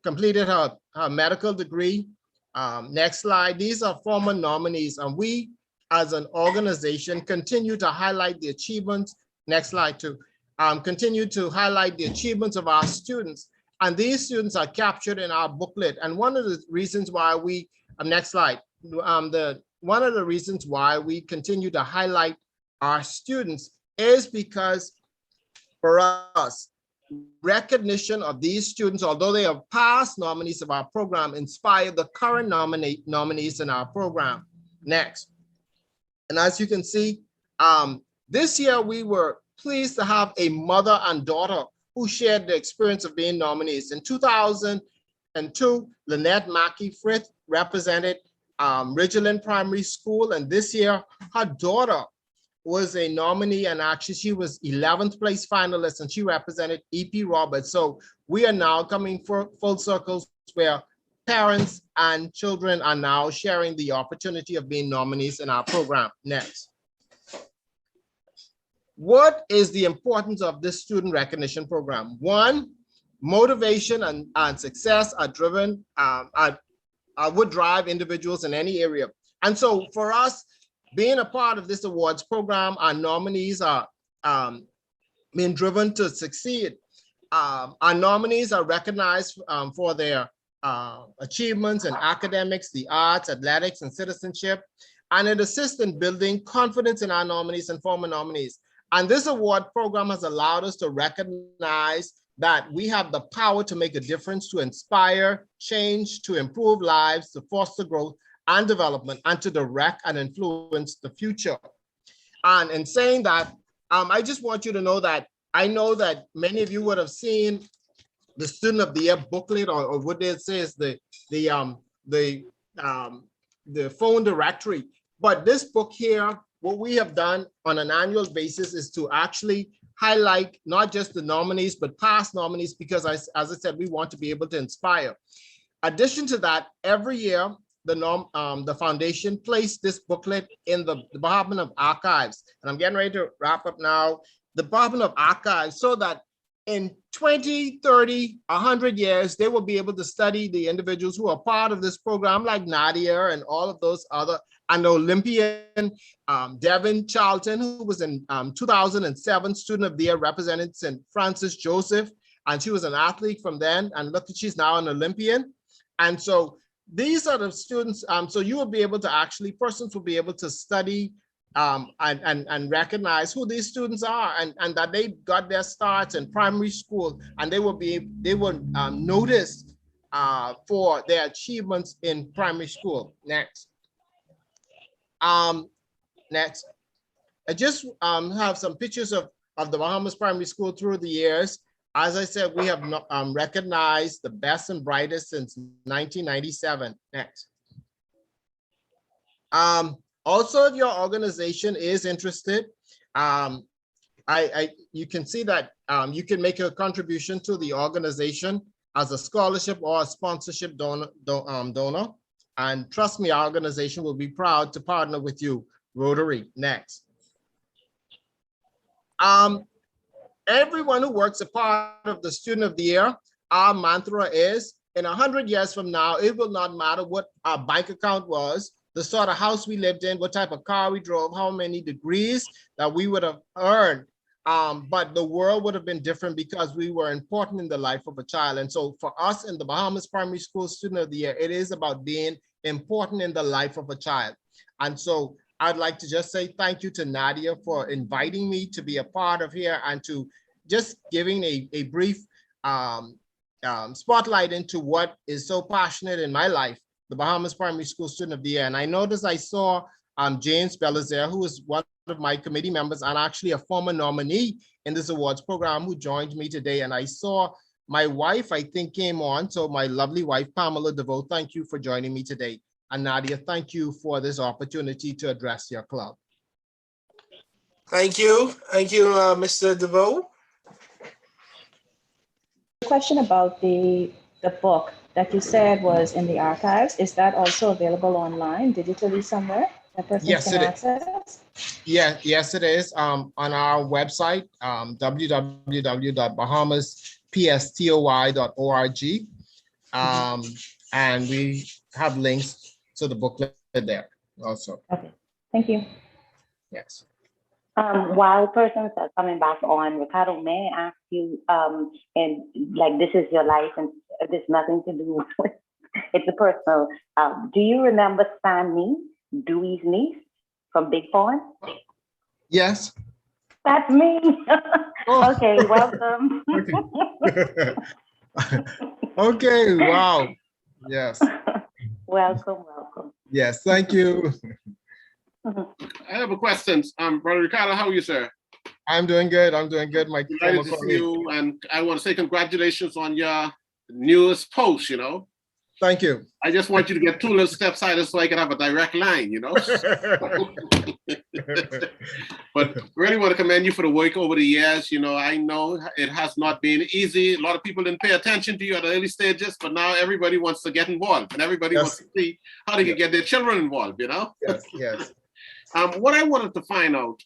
completed her medical degree. Next slide. These are former nominees, and we as an organization continue to highlight the achievements. Next slide too. Continue to highlight the achievements of our students. And these students are captured in our booklet. And one of the reasons why we, next slide, one of the reasons why we continue to highlight our students is because for us, recognition of these students, although they are past nominees of our program, inspire the current nominees in our program. Next. And as you can see, this year we were pleased to have a mother and daughter who shared the experience of being nominees. In 2002, Lynette Mackey Frith represented Ridgeland Primary School, and this year her daughter was a nominee, and actually she was 11th place finalist, and she represented E.P. Roberts. So we are now coming for full circles where parents and children are now sharing the opportunity of being nominees in our program. Next. What is the importance of this student recognition program? One, motivation and success are driven, would drive individuals in any area. And so for us, being a part of this awards program, our nominees are being driven to succeed. Our nominees are recognized for their achievements in academics, the arts, athletics, and citizenship, and it assists in building confidence in our nominees and former nominees. And this award program has allowed us to recognize that we have the power to make a difference, to inspire change, to improve lives, to foster growth and development, and to direct and influence the future. And in saying that, I just want you to know that I know that many of you would have seen the student of the year booklet, or what they say is the phone directory. But this book here, what we have done on an annual basis is to actually highlight not just the nominees, but past nominees, because as I said, we want to be able to inspire. Addition to that, every year, the foundation placed this booklet in the Department of Archives. And I'm getting ready to wrap up now. The Department of Archives, so that in 20, 30, 100 years, they will be able to study the individuals who are part of this program, like Nadia and all of those other, and the Olympian, Devin Charlton, who was in 2007 Student of the Year, represented St. Francis Joseph, and she was an athlete from then, and look, she's now an Olympian. And so these are the students, so you will be able to actually, persons will be able to study and recognize who these students are, and that they got their starts in primary school, and they will noticed for their achievements in primary school. Next. Next. I just have some pictures of the Bahamas Primary School through the years. As I said, we have recognized the best and brightest since 1997. Next. Also, if your organization is interested, you can see that you can make a contribution to the organization as a scholarship or a sponsorship donor. And trust me, our organization will be proud to partner with you, Rotary. Next. Everyone who works a part of the Student of the Year, our mantra is, in 100 years from now, it will not matter what our bank account was, the sort of house we lived in, what type of car we drove, how many degrees that we would have earned. But the world would have been different because we were important in the life of a child. And so for us in the Bahamas Primary School Student of the Year, it is about being important in the life of a child. And so I'd like to just say thank you to Nadia for inviting me to be a part of here and to just giving a brief spotlight into what is so passionate in my life, the Bahamas Primary School Student of the Year. And I noticed I saw James Belizaire, who is one of my committee members and actually a former nominee in this awards program, who joined me today. And I saw my wife, I think, came on. So my lovely wife, Pamela Deveaux, thank you for joining me today. And Nadia, thank you for this opportunity to address your club. Thank you. Thank you, Mr. Deveaux. Question about the book that you said was in the archives. Is that also available online, digitally somewhere that persons Yes, can it access? Yeah, yes, it is. On our website, www.bahamaspstoy.org. And we have links to the booklet there also. Okay, thank you. Yes. While persons are coming back on, Ricardo, may I ask you, and like this is your life and there's nothing to do with, it's a personal, do you remember Sammy, Dewey's niece from Big Pond? Yes. That's me. Oh. Okay, welcome. Okay, wow. Yes. Welcome. Yes, thank you. I have a question. Brother Ricardo, how are you, sir? I'm doing good. I'm doing good. My delighted to see you, and I want to say congratulations on your newest post, you know. Thank you. I just want you to get 2 little steps higher so I can have a direct line, you know. But really want to commend you for the work over the years. You know, I know it has not been easy. A lot of people didn't pay attention to you at the early stages, but now everybody wants to get involved and everybody wants to see how they can get their children involved, you know. Yes, yes. What I wanted to find out,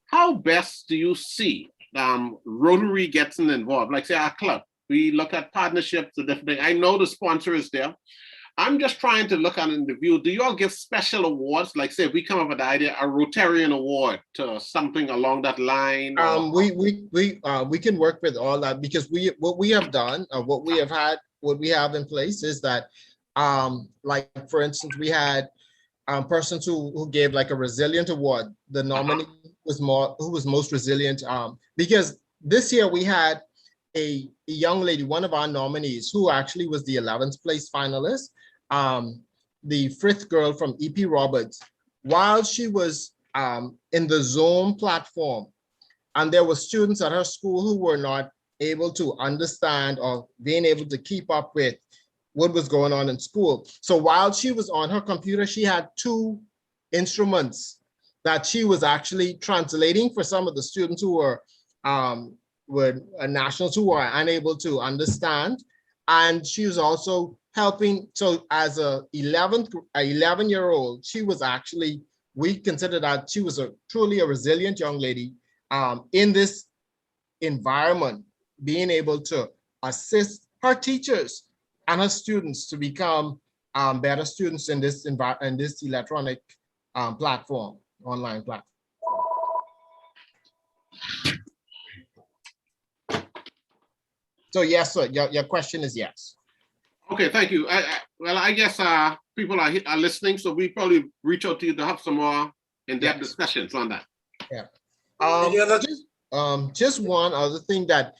how best do you see Rotary getting involved? Like say our club, we look at partnerships, the different things. I know the sponsor is there. I'm just trying to look at in the view. Do you all give special awards? Like say if we come up with the idea, a Rotarian award to something along that line? We can work with all that because what we have done, what we have in place is that, like for instance, we had persons who gave like a resilient award. The nominee was who was most resilient, because this year we had a young lady, one of our nominees, who actually was the 11th place finalist, the Frith girl from EP Roberts. While she was in the Zoom platform, and there were students at her school who were not able to understand or being able to keep up with what was going on in school. So while she was on her computer, she had 2 instruments that she was actually translating for some of the students who were nationals who were unable to understand. And she was also helping. So as a 11-year-old, she was actually, we consider that she was truly a resilient young lady in this environment, being able to assist her teachers and her students to become better students in this electronic platform, online platform. So yes, sir, your question is yes. Okay, thank you. I guess people are listening, so we probably reach out to you to have some more in-depth discussions on that. Yeah. Just one other thing that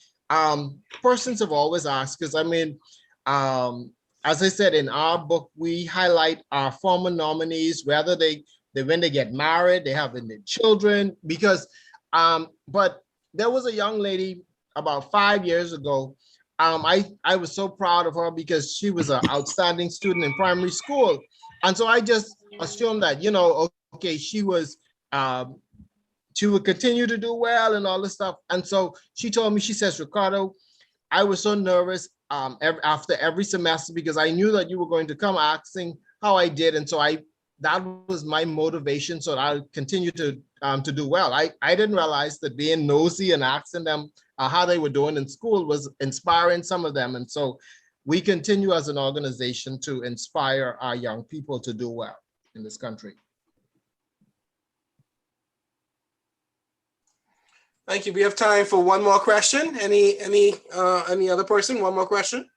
persons have always asked, because I mean, as I said, in our book, we highlight our former nominees, whether they when they get married, they have their children, because but there was a young lady about 5 years ago. I was so proud of her because she was an outstanding student in primary school. And so I just assumed that, you know, okay, she would continue to do well and all this stuff. And so she told me, she says, Ricardo, I was so nervous after every semester because I knew that you were going to come asking how I did. And so that was my motivation, so I'll continue to do well. I didn't realize that being nosy and asking them how they were doing in school was inspiring some of them. And so we continue as an organization to inspire our young people to do well in this country. Thank you. We have time for one more question. Any other person? One more question.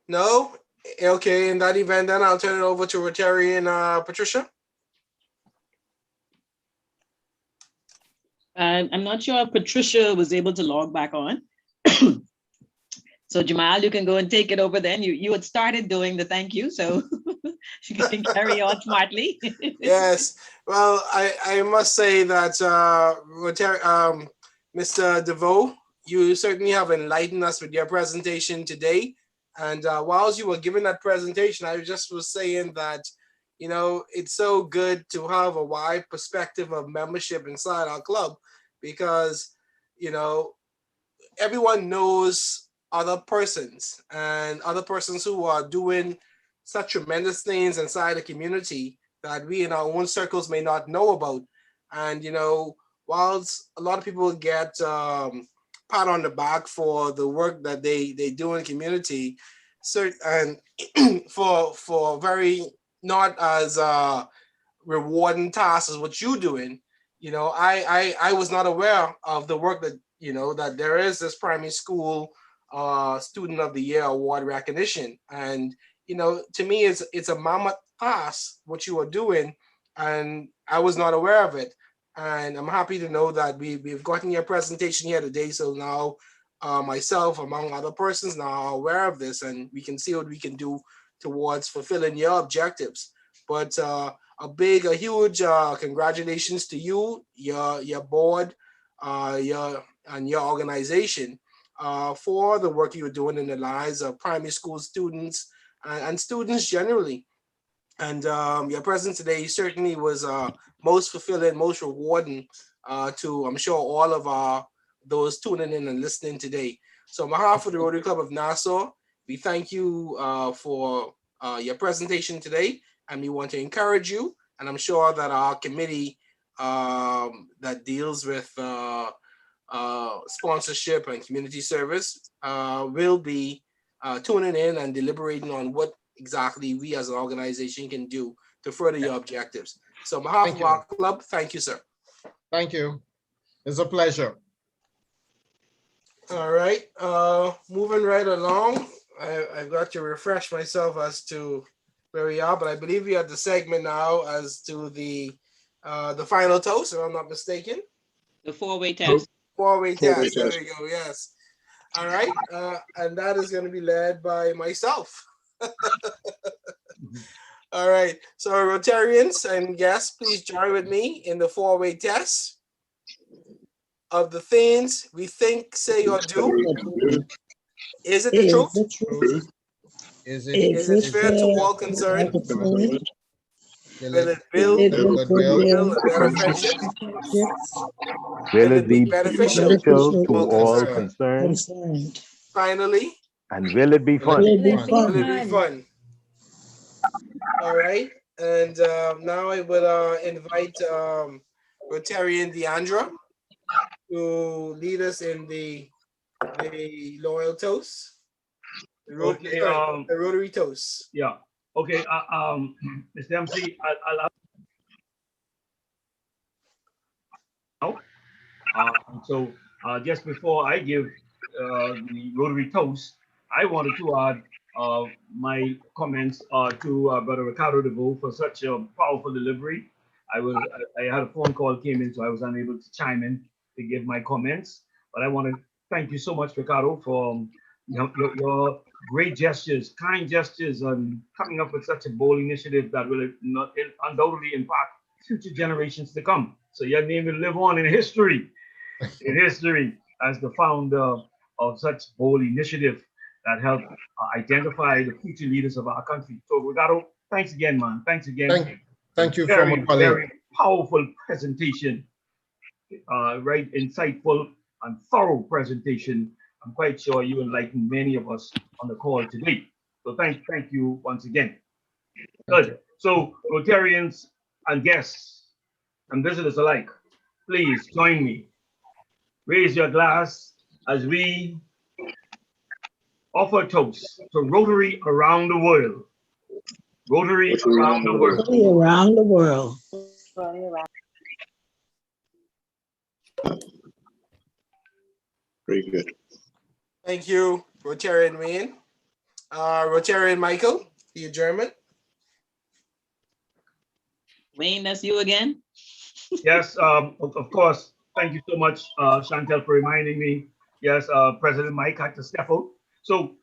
No? Okay, in that event, then I'll turn it over to Rotary and Patricia. I'm not sure if Patricia was able to log back on. So Jamal, you can go and take it over then. You had started doing the thank you, so you can carry on smartly. Yes. Well, I must say that Mr. Deveaux, you certainly have enlightened us with your presentation today. And whilst you were giving that presentation, I just was saying that, you know, it's so good to have a wide perspective of membership inside our club because, you know, everyone knows other persons and other persons who are doing such tremendous things inside the community that we in our own circles may not know about. And, you know, whilst a lot of people get pat on the back for the work that they do in the community, and for very not as rewarding tasks as what you're doing, you know, I was not aware of the work that, you know, that there is this primary school Student of the Year award recognition. And, you know, to me, it's a mammoth task what you are doing, and I was not aware of it. And I'm happy to know that we've gotten your presentation here today. So now myself, among other persons, now are aware of this, and we can see what we can do towards fulfilling your objectives. But a huge congratulations to you, your board, your organization for the work you're doing in the lives of primary school students and students generally. And your presence today certainly was most fulfilling, most rewarding to, I'm sure, all of those tuning in and listening today. So on behalf of the Rotary Club of Nassau, we thank you for your presentation today, and we want to encourage you. And I'm sure that our committee that deals with sponsorship and community service will be tuning in and deliberating on what exactly we as an organization can do to further your objectives. So on behalf of our club, thank you, sir. Thank you. It's a pleasure. All right, moving right along. I've got to refresh myself as to where we are, but I believe we are at the segment now as to the final toast, if I'm not mistaken. The four-way test. Four-way test. There we go. Yes. All right, and that is going to be led by myself. All right. So Rotarians and guests, please join with me in the four-way test. Of the things we think, say, or do, is it the truth? Is Is it fair to all concerned? Will it build a better friendship? Will it be beneficial beneficial to all concerned? Finally, And will it be fun? will it be fun? All right. And now I will invite Rotarian Deandra to lead us in the loyal toast. The rotary toast. Yeah. Okay. Mr. MC, so just before I give the Rotary toast, I wanted to add my comments to Brother Ricardo Deveaux for such a powerful delivery. I had a phone call came in, so I was unable to chime in to give my comments. But I want to thank you so much, Ricardo, for your great gestures, kind gestures, and coming up with such a bold initiative that will undoubtedly impact future generations to come. So your name will live on in history, as the founder of such bold initiative that helped identify the future leaders of our country. So Ricardo, thanks again, man. Thanks again. Thank you Very, for my very powerful presentation. Right, insightful and thorough presentation. I'm quite sure you enlightened many of us on the call today. So thank you once again. Good. So Rotarians and guests and visitors alike, please join me. Raise your glass as we offer a toast to Rotary around the world. Rotary around the world. Rotary around the world. Very good. Thank you, Rotarian Wayne. Rotarian Michael, the adjournment. Wayne, that's you again. Yes, of course. Thank you so much, Chantel, for reminding me. Yes, President Mike had to step out. So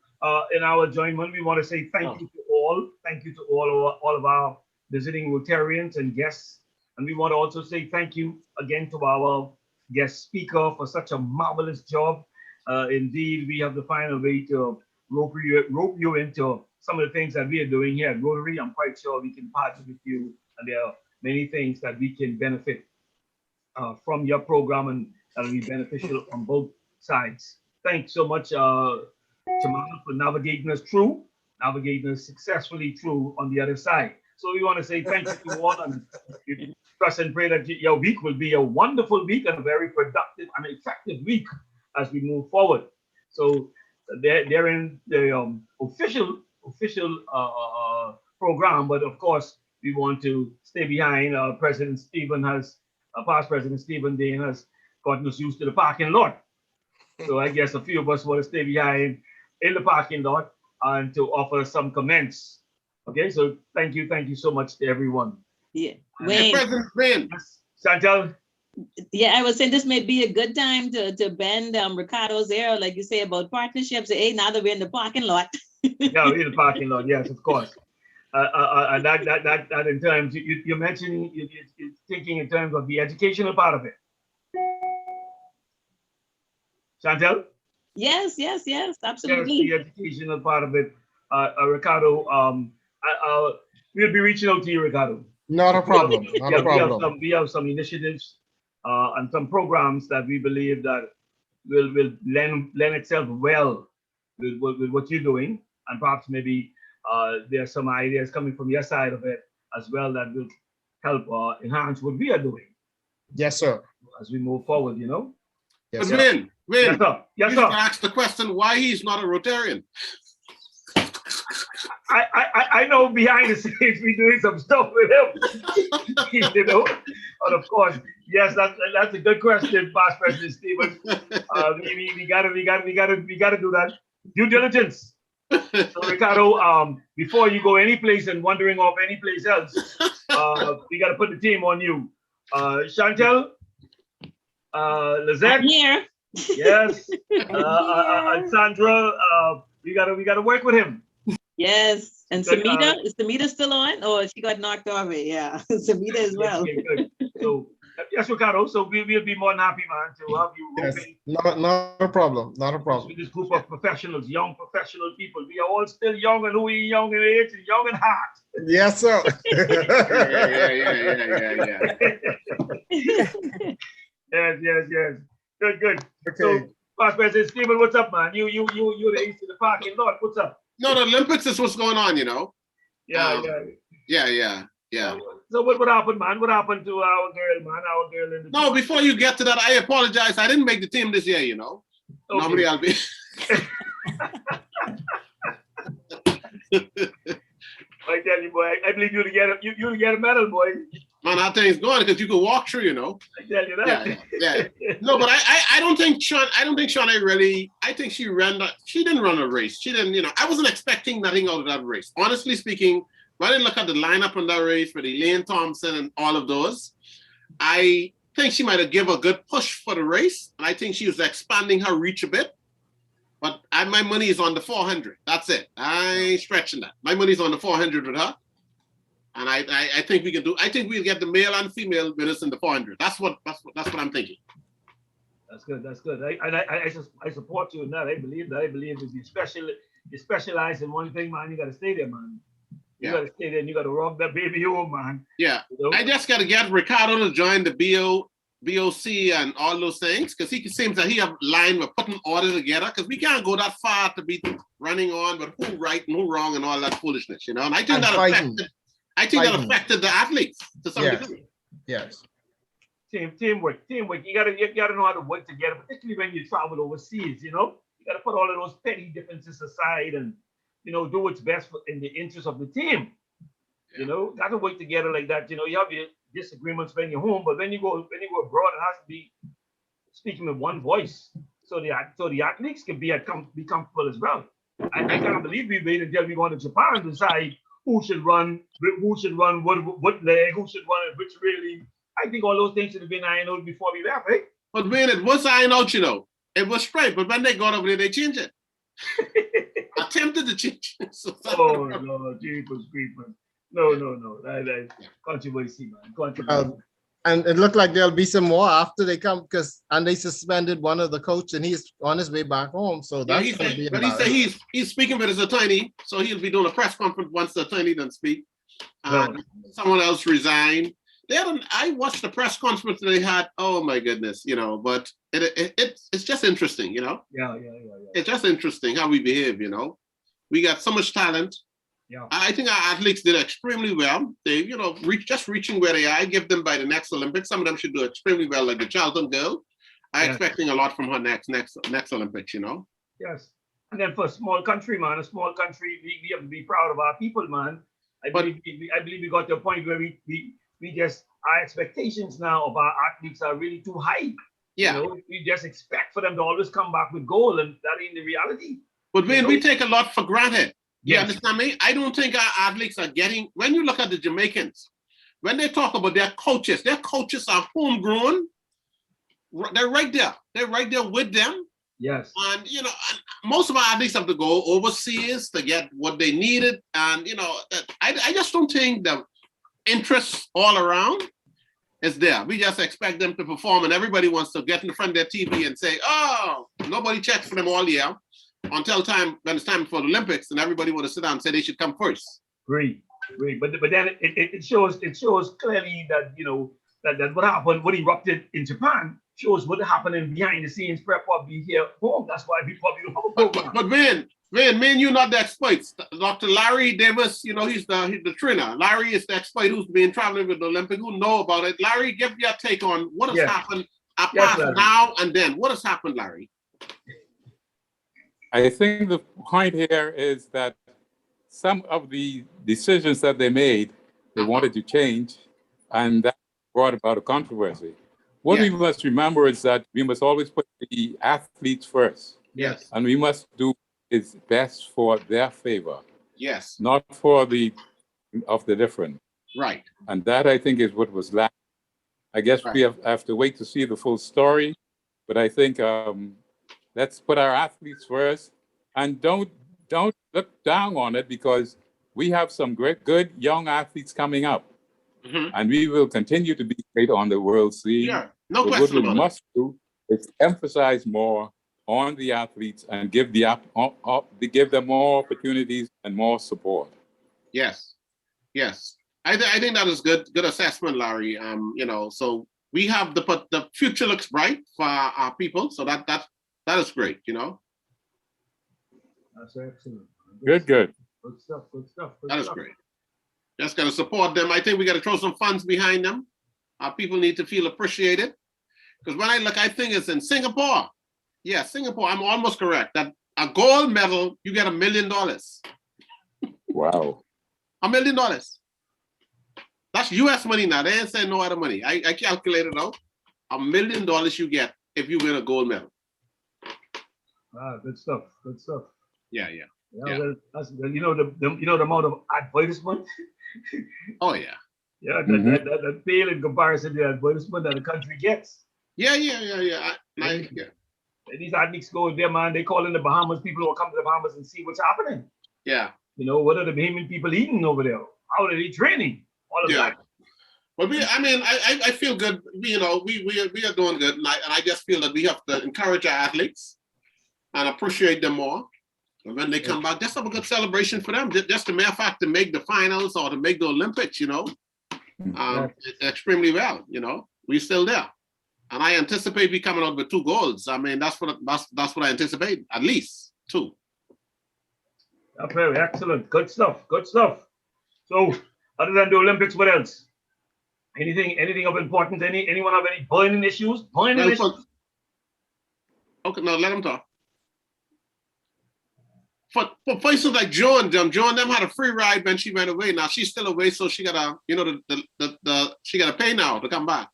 in our adjournment, we want to say thank you to all. Thank you to all of our visiting Rotarians and guests. And we want to also say thank you again to our guest speaker for such a marvelous job. Indeed, we have the final way to rope you into some of the things that we are doing here at Rotary. I'm quite sure we can partner with you, and there are many things that we can benefit from your program, and that will be beneficial on both sides. Thanks so much, Jamal, for navigating us successfully through on the other side. So we want to say thank you to all, and we trust and pray that your week will be a wonderful week and a very productive and effective week as we move forward. So they're in the official program, but of course we want to stay behind. President Stephen past President Stephen Dean has gotten us used to the parking lot. So I guess a few of us want to stay behind in the parking lot and to offer some comments. Okay, so thank you so much to everyone. Yeah, Wayne. President Wayne. Chantal. Yeah, I was saying this may be a good time to bend Ricardo's ear, like you say about partnerships. Hey, now that we're in the parking lot. Yeah, we're in the parking lot. Yes, of course. And that in terms, you mentioned you're thinking in terms of the educational part of it. Chantal? Yes, absolutely. Yes, the educational part of it. Ricardo, we'll be reaching out to you, Ricardo. Not a problem. Not a problem. We have some initiatives and some programs that we believe that will lend itself well with what you're doing, and perhaps maybe there are some ideas coming from your side of it as well that will help enhance what we are doing. Yes, sir. As we move forward, you know. Yes, but sir. Wayne, yes, you sir. ask the question why he's not a Rotarian. I know behind the scenes we're doing some stuff with him, you know. And of course, yes, that's a good question, Past President Stephen. We gotta do that. Due diligence. So Ricardo, before you go any place and wandering off any place else, we gotta put the team on you. Chantel, Lizette, here. Yes, and Sandra, we gotta work with him. Yes, And Samita, is Samita still on, or she got knocked off it? Yeah, Samita as well. Good. So yes, Ricardo. So we will be more than happy, man, to have you. Yes, Okay. not a problem. Not a problem. With this group of professionals, young professional people. We are all still young, and we young in age and young in heart. Yes, sir. Yes. Good. Okay. So, Past President Stephen, what's up, man? You the ace of the parking lot. What's up? No, the Olympics is what's going on, you know. Yeah. So what happened, man? What happened to our girl, man? Our girl in the No, before you get to that, I apologize. I didn't make the team this year, you know. Okay. Normally I'll be. I tell you, boy, I believe you to get a medal, boy. Man, how things going because you could walk through, you know. I tell you that. Yeah. No, but I don't think Shauna really. I think she didn't run a race. She didn't, you know. I wasn't expecting nothing out of that race. Honestly speaking, when I look at the lineup in that race with Elaine Thompson and all of those, I think she might have given a good push for the race. And I think she was expanding her reach a bit. But my money is on the 400. That's it. I ain't stretching that. My money's on the 400 with her. And I think we can do. I think we'll get the male and female winners in the 400. That's what I'm thinking. That's good. I support you in that. I believe if you specialize in one thing, man, you got to stay there, man. You got to stay there and you got to rock that baby home, man. Yeah. You know? I just got to get Ricardo to join the BOC and all those things because he seems that he have line with putting order together because we can't go that far to be running on with who right and who wrong and all that foolishness, you know. And I think that affected the athletes to some degree. Yes. Teamwork. You gotta know how to work together, particularly when you travel overseas. You know, you gotta put all of those petty differences aside and do what's best in the interest of the team. You know, gotta work together like that. You know, you have your disagreements when you're home, but when you go abroad, it has to be speaking with one voice, so the athletes can be comfortable as well. I can't believe we waited until we went to Japan to decide who should run what leg, who should run which really. I think all those things should have been ironed out before we left, right? But when it was ironed out, it was straight. But when they got over there, they changed it. Attempted to change it. Oh no, jeepers creepers. No. That controversy, man. Controversy. And it looked like there'll be some more after they come and they suspended one of the coach and he's on his way back home. So that's he said he's speaking with his attorney, so he'll be doing a press conference once the attorney doesn't speak. Someone else resigned. I watched the press conference they had. Oh my goodness, but it's just interesting, Yeah. It's just interesting how we behave, We got so much talent. Yeah. I think our athletes did extremely well. They, reaching where they are. I give them by the next Olympics. Some of them should do extremely well, like the Charlton girl. I'm expecting a lot from her next Olympics, Yes. And then for a small country, man, we have to be proud of our people, man. I believe we got to a point where our expectations now of our athletes are really too high. Yeah. We just expect for them to always come back with gold, and that ain't the reality. But when we take a lot for granted. You Yes. understand me? I don't think our athletes are getting, when you look at the Jamaicans, when they talk about their coaches are homegrown. They're right there. They're right there with them. Yes. And, most of our athletes have to go overseas to get what they needed. And, I just don't think the interest all around is there. We just expect them to perform and everybody wants to get in front of their TV and say, oh, nobody checks for them all year. Until when it's time for the Olympics, and everybody want to sit down and say they should come first. Great. But then it shows clearly that that what erupted in Japan shows what happened behind the scenes probably here at home. That's why we probably don't have a program. But man, you're not the experts. Dr. Larry Davis, he's the trainer. Larry is the expert who's been traveling with the Olympic, who know about it. Larry, give your take on what has happened apart now and then. What has happened, Larry? I think the point here is that some of the decisions that they made, they wanted to change, and that brought about a controversy. What we must remember is that we must always put the athletes first. Yes. And we must do what is best for their favor. Yes. Not for the different. Right. And that, I think, is what was lacking. I guess we have to wait to see the full story, but I think let's put our athletes first and don't look down on it because we have some good young athletes coming up, and we will continue to be great on the world scene. Yeah, no But question what we about it. must do is emphasize more on the athletes and give them more opportunities and more support. Yes, yes. I think that is good assessment, Larry. So we have the future looks bright for our people. So that is great. That's excellent. Good. Good stuff. That is great. Just got to support them. I think we got to throw some funds behind them. Our people need to feel appreciated. Because when I look, I think it's in Singapore. Yeah, Singapore. I'm almost correct. That a gold medal, you get $1 million. Wow. $1 million. That's US money now. They ain't saying no other money. I calculated out. $1 million you get if you win a gold medal. Ah, good stuff. Yeah. Well, that's the amount of advertisement. Oh yeah. Yeah, that pale in comparison to the advertisement that the country gets. Yeah. And these athletes go there, man. They call in the Bahamas. People will come to the Bahamas and see what's happening. Yeah. What are the Bahamian people eating over there? How are they training? All of that. But I feel good. We are doing good, and I just feel that we have to encourage our athletes and appreciate them more. And when they come back, just have a good celebration for them. Just a matter of fact, to make the finals or to make the Olympics, extremely well. We're still there, and I anticipate we coming out with 2 golds. I mean, that's what I anticipate, at least 2. Very excellent. Good stuff. So, other than the Olympics, what else? Anything of importance? Anyone have any burning issues? Okay, now let them talk. For places like Joan them had a free ride when she went away. Now she's still away, so she gotta, she gotta pay now to come back.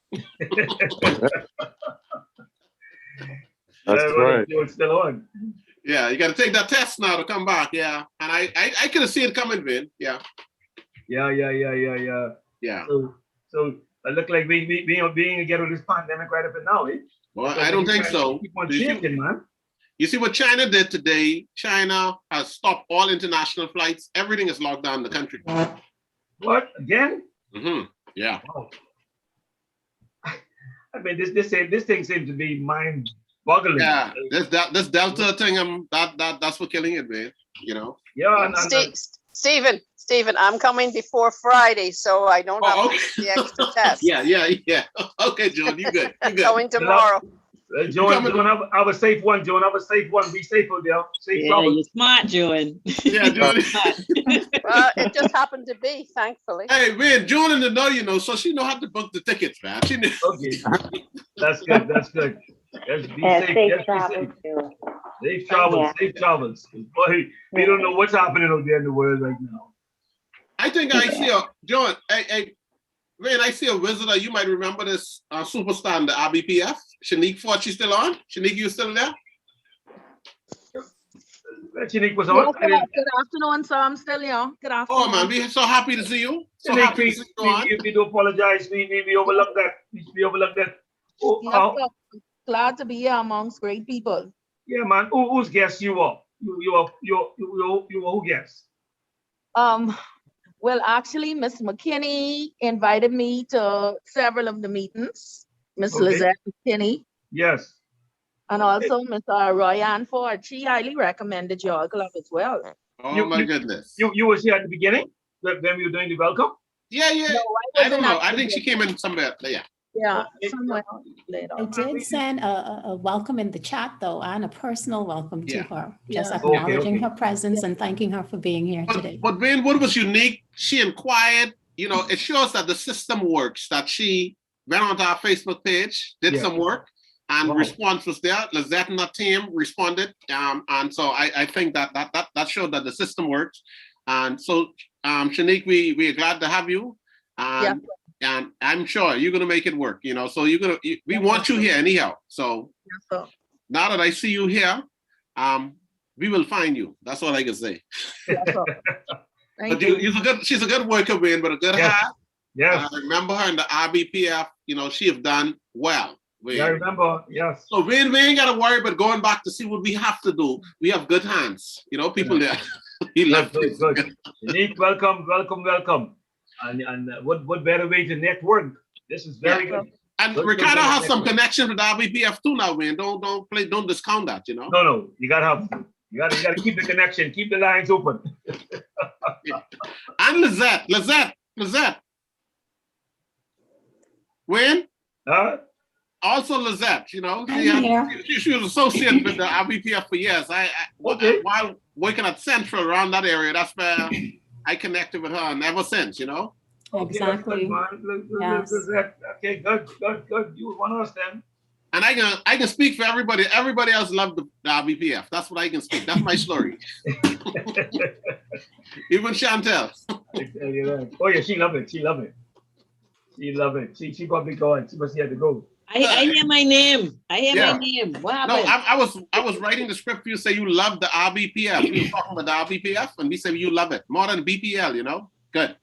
That's right. It's still on. Yeah, you gotta take that test now to come back. Yeah, and I could have seen it coming, Vin. Yeah. Yeah. So it look like we being together with this pandemic right up and now, eh? Well, I don't think so. Keep on changing, man. You see what China did today? China has stopped all international flights. Everything is locked down in the country. What? Again? Yeah. Wow. I mean, this thing seems to be mind-boggling. Yeah, this Delta thing, that's what killing it, man. Yeah. Stephen, I'm coming before Friday, so I don't have the extra test. Yeah. Okay, Joan, you good. Coming tomorrow. Joan, have a safe one, Joan. Have a safe one. Be safe out there. Safe travel. You're smart, Joan. Yeah, Joan. Well, it just happened to be, thankfully. Hey, man, Joan in the know, so she know how to book the tickets, man. She knew. Okay, that's good. Just be safe. Safe travels too. Safe travels. Boy, we don't know what's happening out there in the world right now. I think I see Joan. Man, I see a visitor. You might remember this superstar in the RBPF. Shanique Ford, she's still on? Shanique, you still there? Shanique was on. Good afternoon, sir. I'm still here. Good afternoon. Oh, man, we're so happy to see you. So Shanique, happy to see you on. We do apologize. We overlooked that. We overlooked that. Glad to be here amongst great people. Yeah, man. Whose guest you are? You who guest? Well, actually, Miss McKinney invited me to several of the meetings. Miss Lizette McKinney. Yes. And also Miss Royanne Ford. She highly recommended your club as well. Oh, my goodness. You was here at the beginning when we were doing the welcome? Yeah. No, I don't know. I think she came in somewhere. Yeah, somewhere later. I did send a welcome in the chat, though, and a personal welcome to her. Just acknowledging her presence and thanking her for being here today. But Wayne, what was unique, she inquired, it shows that the system works, that she went onto our Facebook page, did some work, and response was there. Lizette and her team responded. And so I think that showed that the system works. And so, Shanique, we are glad to have you. And I'm sure you're gonna make it work, So we want you here anyhow. So now that I see you here, we will find you. That's all I can say. But she's a good worker, Wayne, but a good heart. Yes. I remember her in the RBPF. She have done well. Yeah, I remember. Yes. So we ain't gotta worry about going back to see what we have to do. We have good hands. People there. He left. Good. Unique, welcome. And what better way to network? This is very good. And Ricardo has some connection with RBPF too now, man. Don't discount that, you know. No, you gotta keep the connection, keep the lines open. And Lizette. Wayne? Also Lizette, you know, she was associated with the RBPF for years. While working at Central around that area, that's where I connected with her, and ever since, you know. Exactly. Yes. Okay, good. You one of us then. And I can speak for everybody. Everybody else loved the RBPF. That's what I can speak. That's my story. Even Chantel. Oh yeah, she loved it. She probably going. She must have to go. I hear my name. My name. What happened? No, I was writing the script for you. Say you love the RBPF. We were talking about the RBPF, and we said you love it more than BPL. You know, good.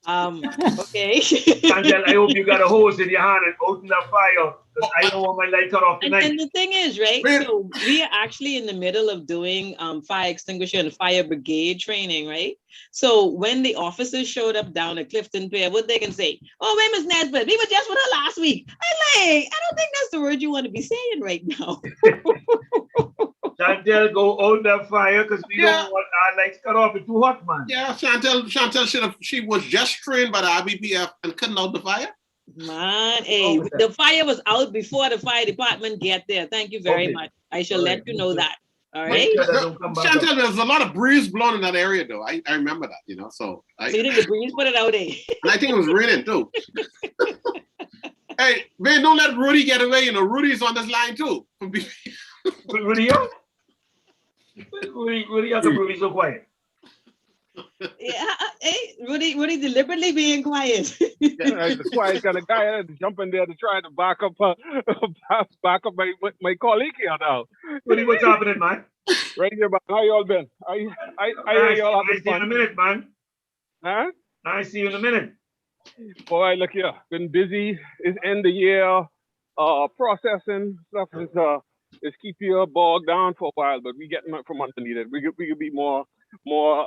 Okay. Chantel, I hope you got a hose in your hand and open that fire, because I don't want my light cut off tonight. And the thing is, right? So we are actually in the middle of doing fire extinguisher and fire brigade training, right? So when the officers showed up down at Clifton Pier, what they can say? Oh, wait, Miss Nesbitt, we were just with her last week. I don't think that's the word you want to be saying right now. Chantel, go hold that fire, because we don't want our lights cut off. It's too hot, man. Yeah, Chantel she was just trained by the RBPF and couldn't out the fire. Man, hey, the fire was out before the fire department get there. Thank you very much. I shall let you know that. All right. Chantel, there's a lot of breeze blowing in that area, though. I remember that, you know. So you think the breeze put it out there? And I think it was raining too. Hey, man, don't let Rudy get away. You know, Rudy's on this line too. Rudy, how come Rudy's so quiet? Yeah, hey, Rudy deliberately being quiet. The quiet kind of guy. I had to jump in there to try to back up my colleague here now. Rudy, what's happening, man? Right here, man. How y'all been? I hear y'all having fun. I see you in a minute, man. Huh? I see you in a minute. Boy, look here. Been busy. It's end of year. Processing stuff is keep you bogged down for a while, but we getting from underneath it. We could be more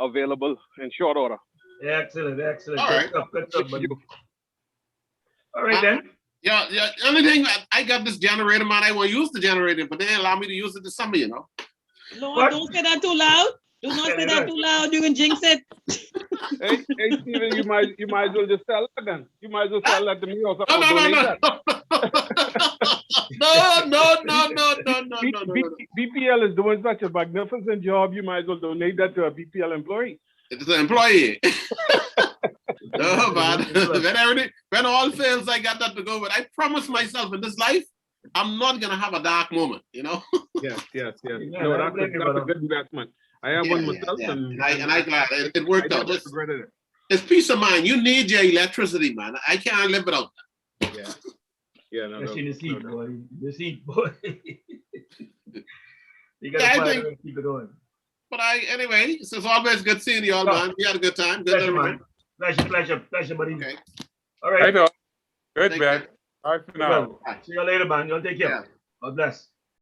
available in short order. Excellent. All right. Good stuff, buddy. All right, then. Yeah. Only thing, I got this generator, man. I want to use the generator, but they didn't allow me to use it this summer, you know. No, don't say that too loud. Do not say that too loud. You can jinx it. Hey, Stephen, you might as well just sell it then. You might as well sell that to me or something. No. BPL is doing such a magnificent job. You might as well donate that to a BPL employee. It's an employee. No, man. When all fails, I got that to go. But I promised myself in this life, I'm not gonna have a dark moment. You know. Yes. No, that's a good investment. I have one myself, and I glad it worked out. It's peace of mind. You need your electricity, man. I can't live without that. Yeah. No. The seat, boy. You gotta keep it going. But anyway, it's always good seeing you all, man. We had a good time. Good Pleasure, buddy. Okay. All right. Good, man. Bye for now. See you later, man. You'll take care. God bless.